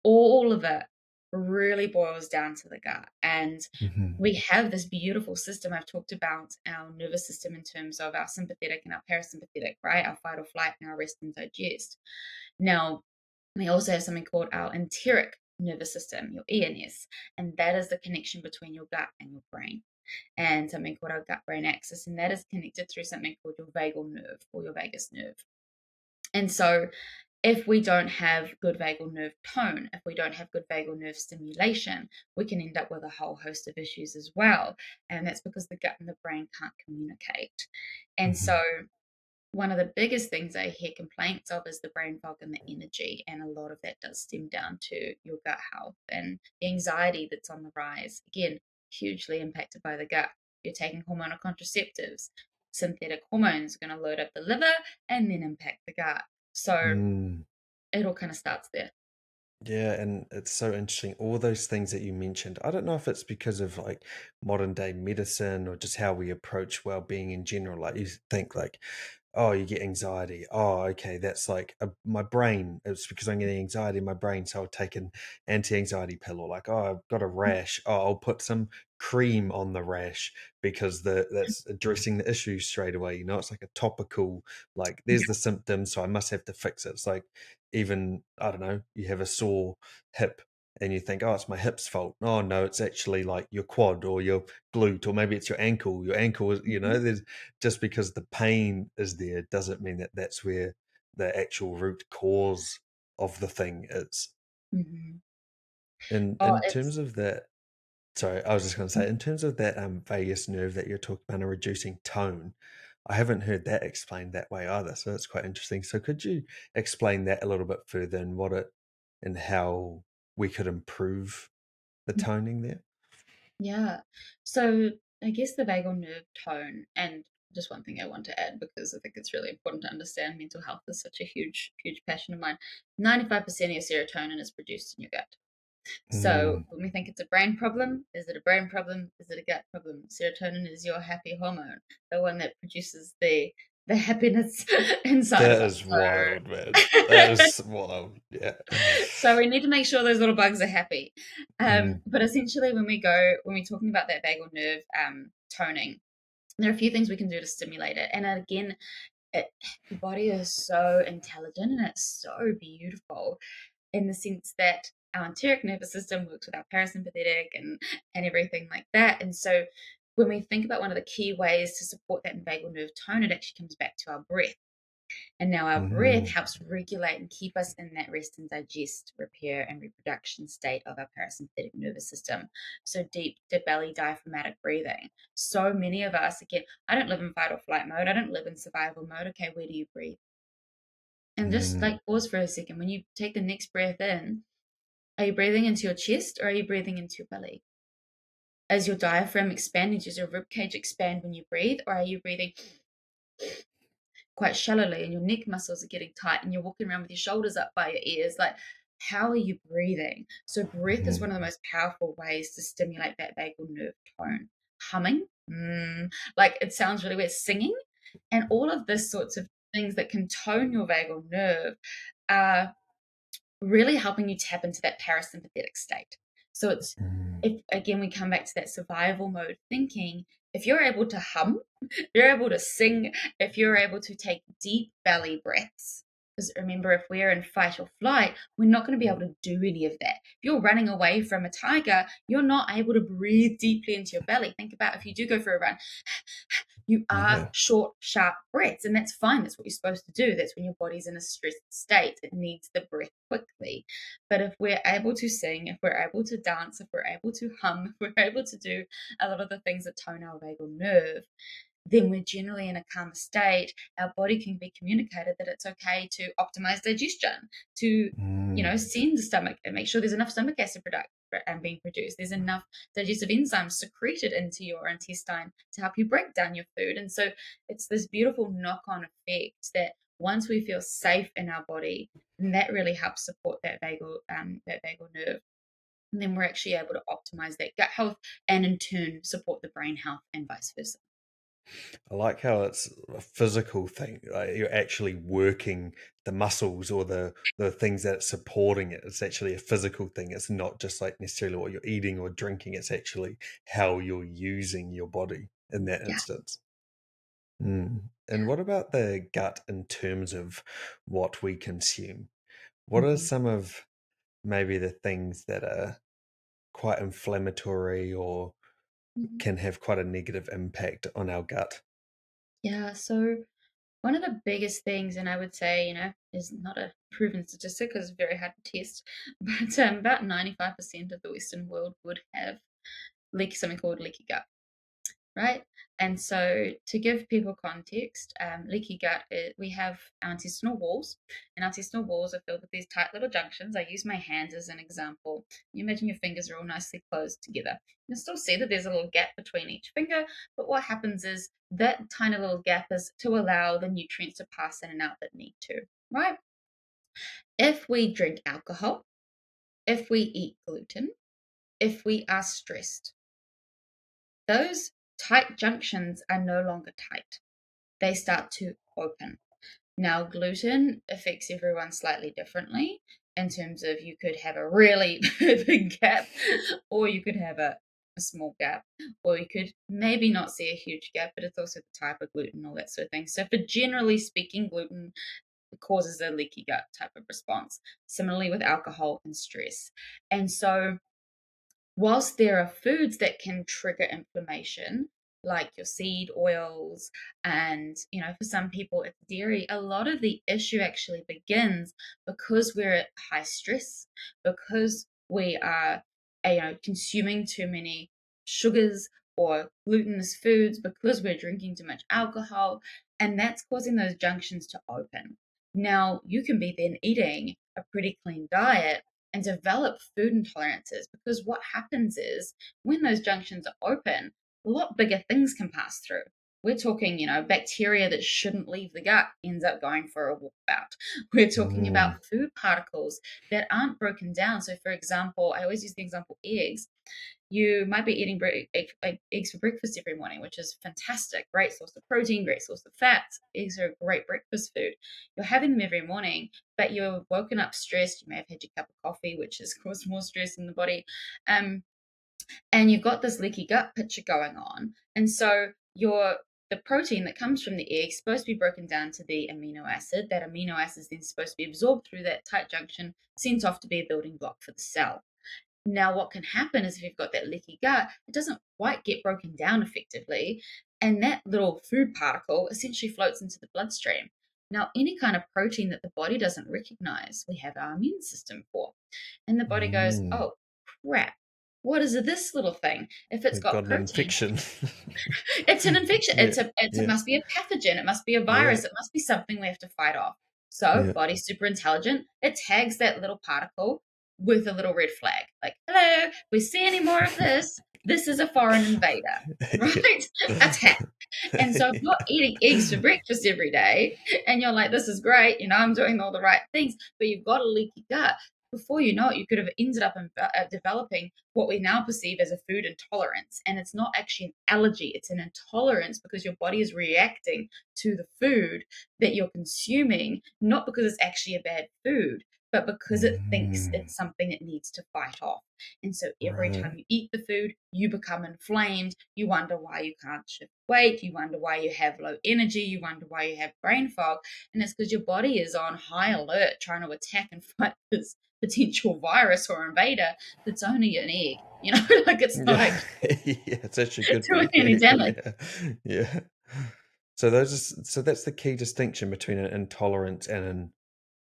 Speaker 1: All of it really boils down to the gut. And
Speaker 2: mhm,
Speaker 1: we have this beautiful system. I've talked about our nervous system in terms of our sympathetic and our parasympathetic, right? Our fight or flight and our rest and digest. Now, we also have something called our enteric nervous system, your ENS, and that is the connection between your gut and your brain, and something called our gut brain axis, and that is connected through something called your vagal nerve or your vagus nerve. And so if we don't have good vagal nerve tone, if we don't have good vagal nerve stimulation, we can end up with a whole host of issues as well. And that's because the gut and the brain can't communicate. And
Speaker 2: mhm,
Speaker 1: so, one of the biggest things I hear complaints of is the brain fog and the energy. And a lot of that does stem down to your gut health and the anxiety that's on the rise. Again, hugely impacted by the gut. You're taking hormonal contraceptives, synthetic hormones are going to load up the liver and then impact the gut. So,
Speaker 2: mm.
Speaker 1: it all kind of starts there.
Speaker 2: Yeah, and it's so interesting. All those things that you mentioned, I don't know if it's because of like modern day medicine or just how we approach well-being in general. Like you think like, oh, you get anxiety. Oh, okay, that's like my brain. It's because I'm getting anxiety in my brain, so I'll take an anti-anxiety pill. Or like, oh, I've got a rash. Oh, I'll put some cream on the rash because that's addressing the issue straight away. It's like a topical. Like, there's
Speaker 1: Yeah.
Speaker 2: the symptom, so I must have to fix it. It's like even I don't know, you have a sore hip and you think, oh, it's my hip's fault. Oh no, it's actually like your quad or your glute, or maybe it's your ankle. Your ankle is,
Speaker 1: Mhm.
Speaker 2: there's just because the pain is there doesn't mean that that's where the actual root cause of the thing is.
Speaker 1: Mhm. Oh,
Speaker 2: In terms
Speaker 1: it's
Speaker 2: of that, sorry, I was just going to say, in terms of that vagus nerve that you're talking about and reducing tone, I haven't heard that explained that way either. So that's quite interesting. So could you explain that a little bit further and and how we could improve the toning there?
Speaker 1: yeah. So I guess the vagal nerve tone, and just one thing I want to add because I think it's really important to understand mental health is such a huge, huge passion of mine. 95% of your serotonin is produced in your gut. So
Speaker 2: Mm,
Speaker 1: when we think it's a brain problem, is it a brain problem? Is it a gut problem? Serotonin is your happy hormone, the one that produces the the happiness inside of
Speaker 2: That
Speaker 1: us.
Speaker 2: is wild, man. That is wild. Yeah.
Speaker 1: So we need to make sure those little bugs are happy.
Speaker 2: Mm,
Speaker 1: But essentially, when we're talking about that vagal nerve toning, there are a few things we can do to stimulate it. And again, the body is so intelligent and it's so beautiful in the sense that our enteric nervous system works with our parasympathetic and everything like that. And so when we think about one of the key ways to support that vagal nerve tone, it actually comes back to our breath. And now our breath
Speaker 2: mm,
Speaker 1: helps regulate and keep us in that rest and digest, repair, and reproduction state of our parasympathetic nervous system. So deep to belly diaphragmatic breathing. So many of us, again, I don't live in fight or flight mode. I don't live in survival mode. Okay, where do you breathe? And just
Speaker 2: mm,
Speaker 1: like pause for a second. When you take the next breath in, are you breathing into your chest or are you breathing into your belly? As your diaphragm expands, does your rib cage expand when you breathe, or are you breathing quite shallowly and your neck muscles are getting tight and you're walking around with your shoulders up by your ears? Like, how are you breathing? So breath is
Speaker 2: mm,
Speaker 1: one of the most powerful ways to stimulate that vagal nerve tone. Humming, like it sounds really weird. Singing, and all of this sorts of things that can tone your vagal nerve are really helping you tap into that parasympathetic state. So it's,
Speaker 2: mm,
Speaker 1: if again we come back to that survival mode thinking, if you're able to hum, if you're able to sing, if you're able to take deep belly breaths, because remember, if we're in fight or flight, we're not going to be able to do any of that. If you're running away from a tiger, you're not able to breathe deeply into your belly. Think about if you do go for a run, you are
Speaker 2: yeah.
Speaker 1: short, sharp breaths, and that's fine. That's what you're supposed to do. That's when your body's in a stressed state. It needs the breath quickly. But if we're able to sing, if we're able to dance, if we're able to hum, if we're able to do a lot of the things that tone our vagal nerve, then we're generally in a calmer state. Our body can be communicated that it's okay to optimize digestion, to
Speaker 2: Mm,
Speaker 1: send the stomach and make sure there's enough stomach acid product and being produced. There's enough digestive enzymes secreted into your intestine to help you break down your food. And so it's this beautiful knock-on effect that once we feel safe in our body, then that really helps support that vagal nerve. And then we're actually able to optimize that gut health and in turn support the brain health and vice versa.
Speaker 2: I like how it's a physical thing. Like you're actually working the muscles or the things that it's supporting it. It's actually a physical thing. It's not just like necessarily what you're eating or drinking. It's actually how you're using your body in that
Speaker 1: Yeah.
Speaker 2: instance. Mm. And what about the gut in terms of what we consume? What are
Speaker 1: Mhm.
Speaker 2: some of maybe the things that are quite inflammatory or
Speaker 1: Mhm.
Speaker 2: can have quite a negative impact on our gut?
Speaker 1: Yeah, so one of the biggest things, and I would say, is not a proven statistic because it's very hard to test, but about 95% of the Western world would have something called leaky gut, right? And so, to give people context, leaky gut, we have our intestinal walls, and our intestinal walls are filled with these tight little junctions. I use my hands as an example. You imagine your fingers are all nicely closed together. You'll still see that there's a little gap between each finger, but what happens is that tiny little gap is to allow the nutrients to pass in and out that need to, right? If we drink alcohol, if we eat gluten, if we are stressed, those tight junctions are no longer tight. They start to open. Now, gluten affects everyone slightly differently in terms of you could have a really big gap, or you could have a small gap, or you could maybe not see a huge gap, but it's also the type of gluten, all that sort of thing. So, for generally speaking, gluten causes a leaky gut type of response. Similarly with alcohol and stress. And so, whilst there are foods that can trigger inflammation, like your seed oils, and for some people it's dairy, a lot of the issue actually begins because we're at high stress, because we are consuming too many sugars or glutinous foods, because we're drinking too much alcohol, and that's causing those junctions to open. Now you can be then eating a pretty clean diet and develop food intolerances, because what happens is when those junctions are open, a lot bigger things can pass through. We're talking, bacteria that shouldn't leave the gut ends up going for a walkabout. We're talking about
Speaker 2: Mm.
Speaker 1: food particles that aren't broken down. So, for example, I always use the example eggs. You might be eating eggs for breakfast every morning, which is fantastic. Great source of protein, great source of fats. Eggs are a great breakfast food. You're having them every morning, but you're woken up stressed. You may have had your cup of coffee, which has caused more stress in the body. Um, and you've got this leaky gut picture going on. And so the protein that comes from the egg is supposed to be broken down to the amino acid. That amino acid is then supposed to be absorbed through that tight junction, sent off to be a building block for the cell. Now, what can happen is if you've got that leaky gut, it doesn't quite get broken down effectively, and that little food particle essentially floats into the bloodstream. Now, any kind of protein that the body doesn't recognize, we have our immune system for. And the body goes,
Speaker 2: Mm.
Speaker 1: oh, crap. What is this little thing? If it's
Speaker 2: We've
Speaker 1: got
Speaker 2: got an
Speaker 1: protein,
Speaker 2: infection.
Speaker 1: it's an infection.
Speaker 2: Yeah,
Speaker 1: It
Speaker 2: yeah,
Speaker 1: must be a pathogen. It must be a
Speaker 2: yeah,
Speaker 1: virus. It must be something we have to fight off. So,
Speaker 2: yeah.
Speaker 1: body's super intelligent. It tags that little particle with a little red flag. Like, hello, if we see any more of this, this is a foreign invader,
Speaker 2: Yeah.
Speaker 1: right? Attack. And so if you're eating eggs for breakfast every day and you're like, this is great, I'm doing all the right things, but you've got a leaky gut, before you know it, you could have ended up developing what we now perceive as a food intolerance. And it's not actually an allergy, it's an intolerance because your body is reacting to the food that you're consuming, not because it's actually a bad food, but because it thinks
Speaker 2: Mm.
Speaker 1: it's something it needs to fight off. And so every
Speaker 2: Right.
Speaker 1: time you eat the food, you become inflamed. You wonder why you can't shift weight. You wonder why you have low energy. You wonder why you have brain fog. And it's because your body is on high alert trying to attack and fight this potential virus or invader that's only an egg. Like it's not
Speaker 2: Yeah.
Speaker 1: actually
Speaker 2: Yeah, it's actually good for
Speaker 1: doing
Speaker 2: you.
Speaker 1: any damage.
Speaker 2: Yeah. Yeah. So that's the key distinction between an intolerance and an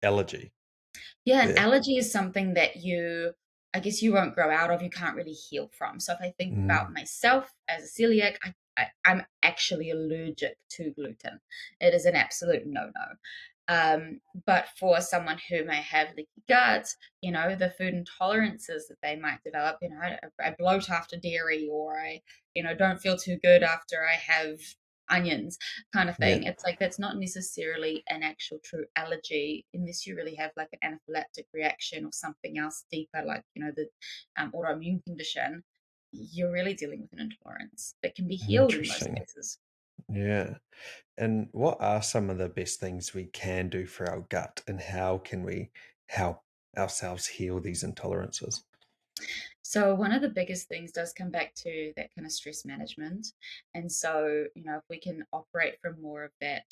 Speaker 2: allergy
Speaker 1: Yeah, an
Speaker 2: there.
Speaker 1: allergy is something that I guess you won't grow out of, you can't really heal from. So if I think about
Speaker 2: Mm.
Speaker 1: myself as a celiac, I'm actually allergic to gluten. It is an absolute no-no. But for someone who may have leaky gut, the food intolerances that they might develop, I bloat after dairy, or I, don't feel too good after I have onions kind of
Speaker 2: Yeah.
Speaker 1: thing. It's like that's not necessarily an actual true allergy unless you really have like an anaphylactic reaction or something else deeper, like, the autoimmune condition. You're really dealing with an intolerance that can be healed in most
Speaker 2: Interesting.
Speaker 1: cases.
Speaker 2: Yeah. And what are some of the best things we can do for our gut, and how can we help ourselves heal these intolerances?
Speaker 1: So one of the biggest things does come back to that kind of stress management. And so, if we can operate from more of that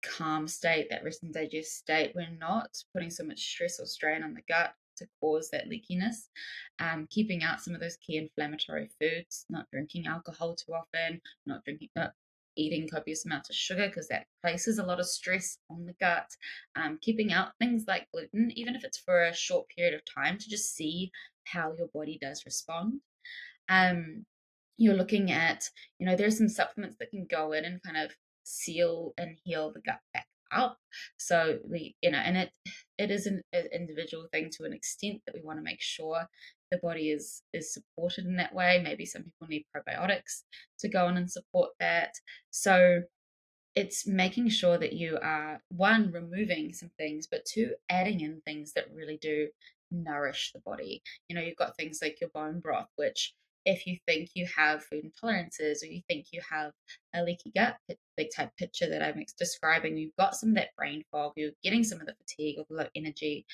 Speaker 1: calm state, that rest and digest state, we're not putting so much stress or strain on the gut to cause that leakiness. Keeping out some of those key inflammatory foods, not drinking alcohol too often, not eating copious amounts of sugar because that places a lot of stress on the gut. Keeping out things like gluten, even if it's for a short period of time, to just see how your body does respond. Um, you're looking at, there's some supplements that can go in and kind of seal and heal the gut back up. So and it is an individual thing to an extent that we want to make sure the body is supported in that way. Maybe some people need probiotics to go in and support that. So it's making sure that you are, one, removing some things, but two, adding in things that really do nourish the body. You've got things like your bone broth, which, if you think you have food intolerances or you think you have a leaky gut, the type picture that I'm describing, you've got some of that brain fog, you're getting some of the fatigue or the low energy,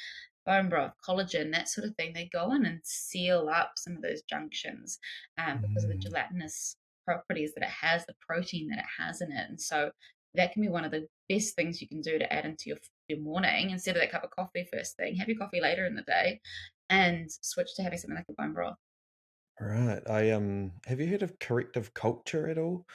Speaker 1: bone broth, collagen, that sort of thing, they go in and seal up some of those junctions, because of the
Speaker 2: Mm.
Speaker 1: gelatinous properties that it has, the protein that it has in it. And so that can be one of the best things you can do to add into your morning. Instead of that cup of coffee first thing, have your coffee later in the day and switch to having something like a bone broth.
Speaker 2: Right. I have you heard of corrective culture at all?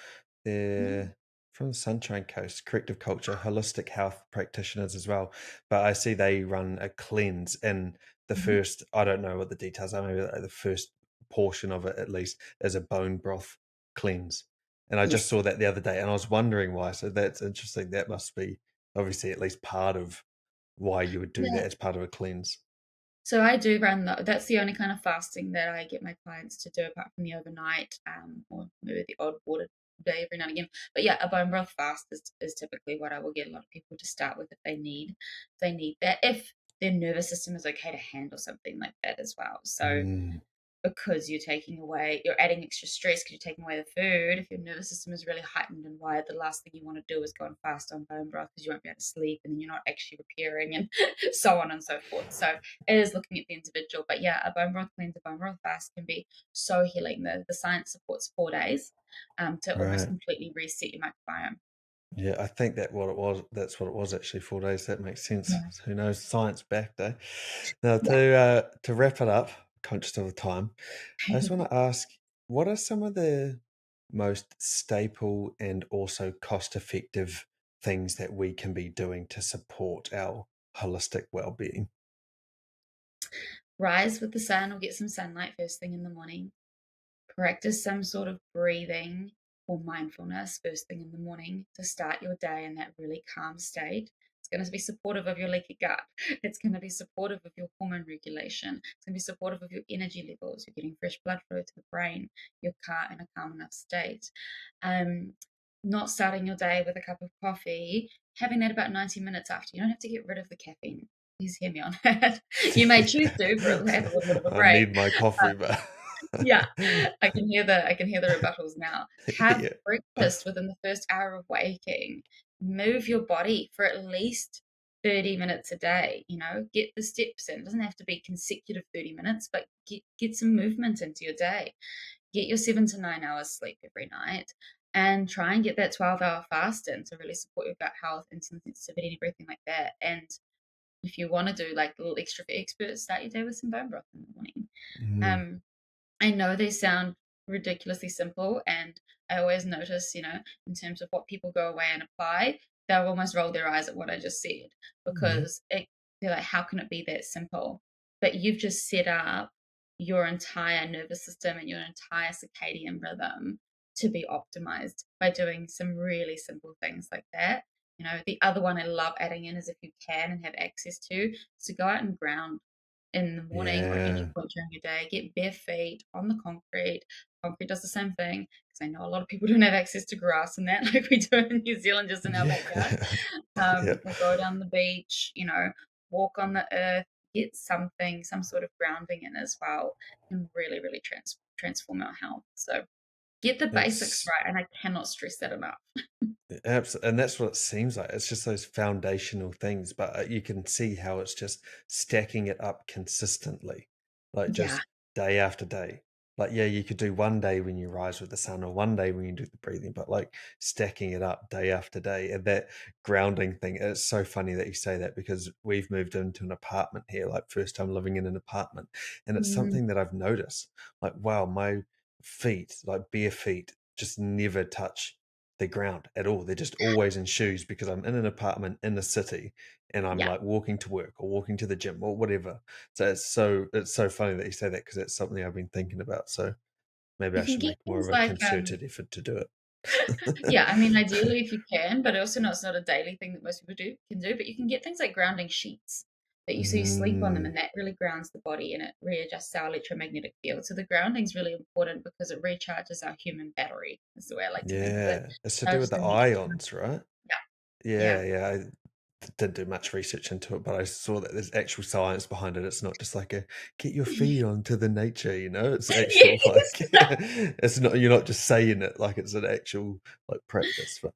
Speaker 1: Mm,
Speaker 2: They're from the Sunshine Coast, corrective culture, holistic health practitioners as well. But I see they run a cleanse, and the
Speaker 1: mhm.
Speaker 2: first, I don't know what the details are, maybe like the first portion of it at least is a bone broth cleanse. And I just
Speaker 1: Yes.
Speaker 2: saw that the other day and I was wondering why. So that's interesting. That must be obviously at least part of why you would do that
Speaker 1: Yeah.
Speaker 2: as part of a cleanse.
Speaker 1: So I do run that's the only kind of fasting that I get my clients to do apart from the overnight, or maybe the odd water day every now and again. But yeah, a bone broth fast is typically what I will get a lot of people to start with if they need that. If their nervous system is okay to handle something like that as well. So
Speaker 2: Mm,
Speaker 1: because you're adding extra stress because you're taking away the food. If your nervous system is really heightened and wired, the last thing you want to do is go and fast on bone broth because you won't be able to sleep and then you're not actually repairing and so on and so forth. So it is looking at the individual. But yeah, a bone broth cleanse, a bone broth fast can be so healing. The science supports 4 days to almost
Speaker 2: right.
Speaker 1: completely reset your microbiome.
Speaker 2: Yeah, I think that what it was. That's what it was actually. 4 days. That makes sense.
Speaker 1: Yeah.
Speaker 2: Who knows? Science backed, eh? Now
Speaker 1: Yeah.
Speaker 2: to wrap it up, conscious of the time, I just want to ask, what are some of the most staple and also cost-effective things that we can be doing to support our holistic well-being?
Speaker 1: Rise with the sun or get some sunlight first thing in the morning. Practice some sort of breathing or mindfulness first thing in the morning to start your day in that really calm state. It's going to be supportive of your leaky gut. It's going to be supportive of your hormone regulation. It's going to be supportive of your energy levels. You're getting fresh blood flow to the brain. You're in a calm enough state. Um, Not starting your day with a cup of coffee, having that about 90 minutes after. You don't have to get rid of the caffeine. Please hear me on that. You may choose to for have a little bit of a
Speaker 2: I
Speaker 1: break.
Speaker 2: need my coffee, but
Speaker 1: Yeah, I can hear the rebuttals now. Have
Speaker 2: yeah.
Speaker 1: breakfast within the first hour of waking. Move your body for at least 30 minutes a day, get the steps in. It doesn't have to be consecutive 30 minutes, but get some movement into your day. Get your 7 to 9 hours sleep every night and try and get that 12-hour fast in to really support your gut health, insulin sensitivity, and everything like that. And if you want to do like a little extra for experts, start your day with some bone broth in the morning.
Speaker 2: Mm,
Speaker 1: Um, I know they sound ridiculously simple, and I always notice, in terms of what people go away and apply, they'll almost roll their eyes at what I just said
Speaker 2: mhm.
Speaker 1: because they're like, how can it be that simple? But you've just set up your entire nervous system and your entire circadian rhythm to be optimized by doing some really simple things like that. The other one I love adding in is if you can and have access to, is to go out and ground in the morning or at any
Speaker 2: Yeah.
Speaker 1: point during your day. Get bare feet on the concrete. Concrete does the same thing because I know a lot of people don't have access to grass and that like we do in New Zealand, just in our backyard.
Speaker 2: Yeah. Yep.
Speaker 1: Or go down the beach, walk on the earth, get something, some sort of grounding in as well, can really, really transform our health. So get the basics
Speaker 2: It's
Speaker 1: right, and I cannot stress that enough.
Speaker 2: And that's what it seems like. It's just those foundational things, but you can see how it's just stacking it up consistently, like
Speaker 1: Yeah,
Speaker 2: just day after day. Like, yeah, you could do one day when you rise with the sun, or one day when you do the breathing, but like stacking it up day after day. And that grounding thing, it's so funny that you say that because we've moved into an apartment here, like first time living in an apartment. And it's
Speaker 1: mm,
Speaker 2: something that I've noticed. Like, wow, my feet, like bare feet, just never touch the ground at all. They're just always in shoes because I'm in an apartment in the city and I'm
Speaker 1: yeah.
Speaker 2: like walking to work or walking to the gym or whatever. So it's so funny that you say that because that's something I've been thinking about. So maybe
Speaker 1: You
Speaker 2: I
Speaker 1: can
Speaker 2: should
Speaker 1: get
Speaker 2: make more
Speaker 1: things
Speaker 2: of a
Speaker 1: like
Speaker 2: concerted effort to do
Speaker 1: Yeah,
Speaker 2: it.
Speaker 1: I mean, ideally, if you can, but also it's not a daily thing that most people can do. But you can get things like grounding sheets that you sleep on them,
Speaker 2: Mm,
Speaker 1: and that really grounds the body and it readjusts our electromagnetic field. So the grounding is really important because it recharges our human battery. Is the way I like to think of it.
Speaker 2: yeah, it's to do with
Speaker 1: Charges
Speaker 2: the
Speaker 1: the neutron.
Speaker 2: ions, right?
Speaker 1: Yeah, yeah,
Speaker 2: Yeah, yeah. I didn't do much research into it, but I saw that there's actual science behind it. It's not just like a get your feet onto the nature, It's actual like
Speaker 1: yes,
Speaker 2: it's not you're not just saying it like it's an actual like practice. But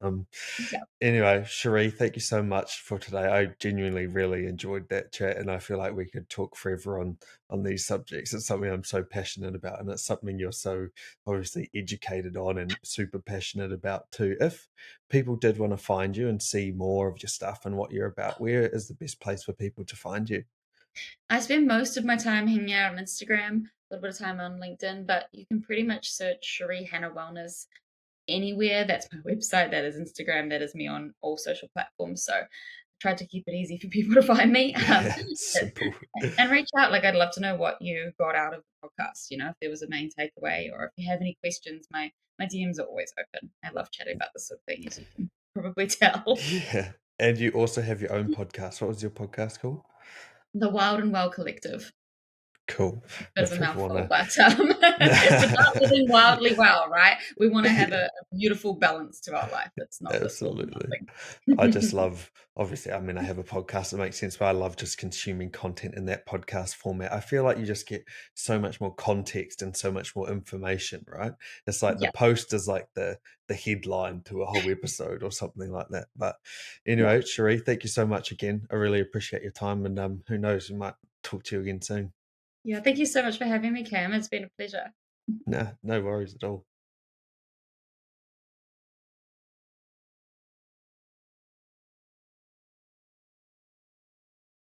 Speaker 1: yeah.
Speaker 2: anyway, Sheree, thank you so much for today. I genuinely really enjoyed that chat, and I feel like we could talk forever on these subjects. It's something I'm so passionate about, and it's something you're so obviously educated on and super passionate about too. If people did want to find you and see more of your stuff and what you're about, where is the best place for people to find you?
Speaker 1: I spend most of my time hanging out on Instagram, a little bit of time on LinkedIn, but you can pretty much search Sheree Hannah Wellness anywhere. That's my website, that is Instagram, that is me on all social platforms. So I tried to keep it easy for people to find me.
Speaker 2: Yeah, simple.
Speaker 1: And reach out. Like, I'd love to know what you got out of the podcast, if there was a main takeaway or if you have any questions. My DMs are always open. I love chatting about this sort of thing, as you can probably tell.
Speaker 2: Yeah. And you also have your own podcast. What was your podcast called?
Speaker 1: The Wild and Well Collective.
Speaker 2: Cool.
Speaker 1: Bit of
Speaker 2: If
Speaker 1: a
Speaker 2: people want
Speaker 1: mouthful,
Speaker 2: to.
Speaker 1: but without living wildly well, right? We want to have
Speaker 2: Yeah,
Speaker 1: a beautiful balance to our life. It's not this all or
Speaker 2: absolutely. I just
Speaker 1: nothing.
Speaker 2: love, obviously, I mean, I have a podcast that makes sense, but I love just consuming content in that podcast format. I feel like you just get so much more context and so much more information, right? It's like the
Speaker 1: Yeah,
Speaker 2: post is like the headline to a whole episode or something like that. But
Speaker 1: yeah.
Speaker 2: anyway, Sheree, thank you so much again. I really appreciate your time, and who knows, we might talk to you again soon.
Speaker 1: Yeah, thank you so much for having me, Cam. It's been a pleasure.
Speaker 2: Nah, no worries at all.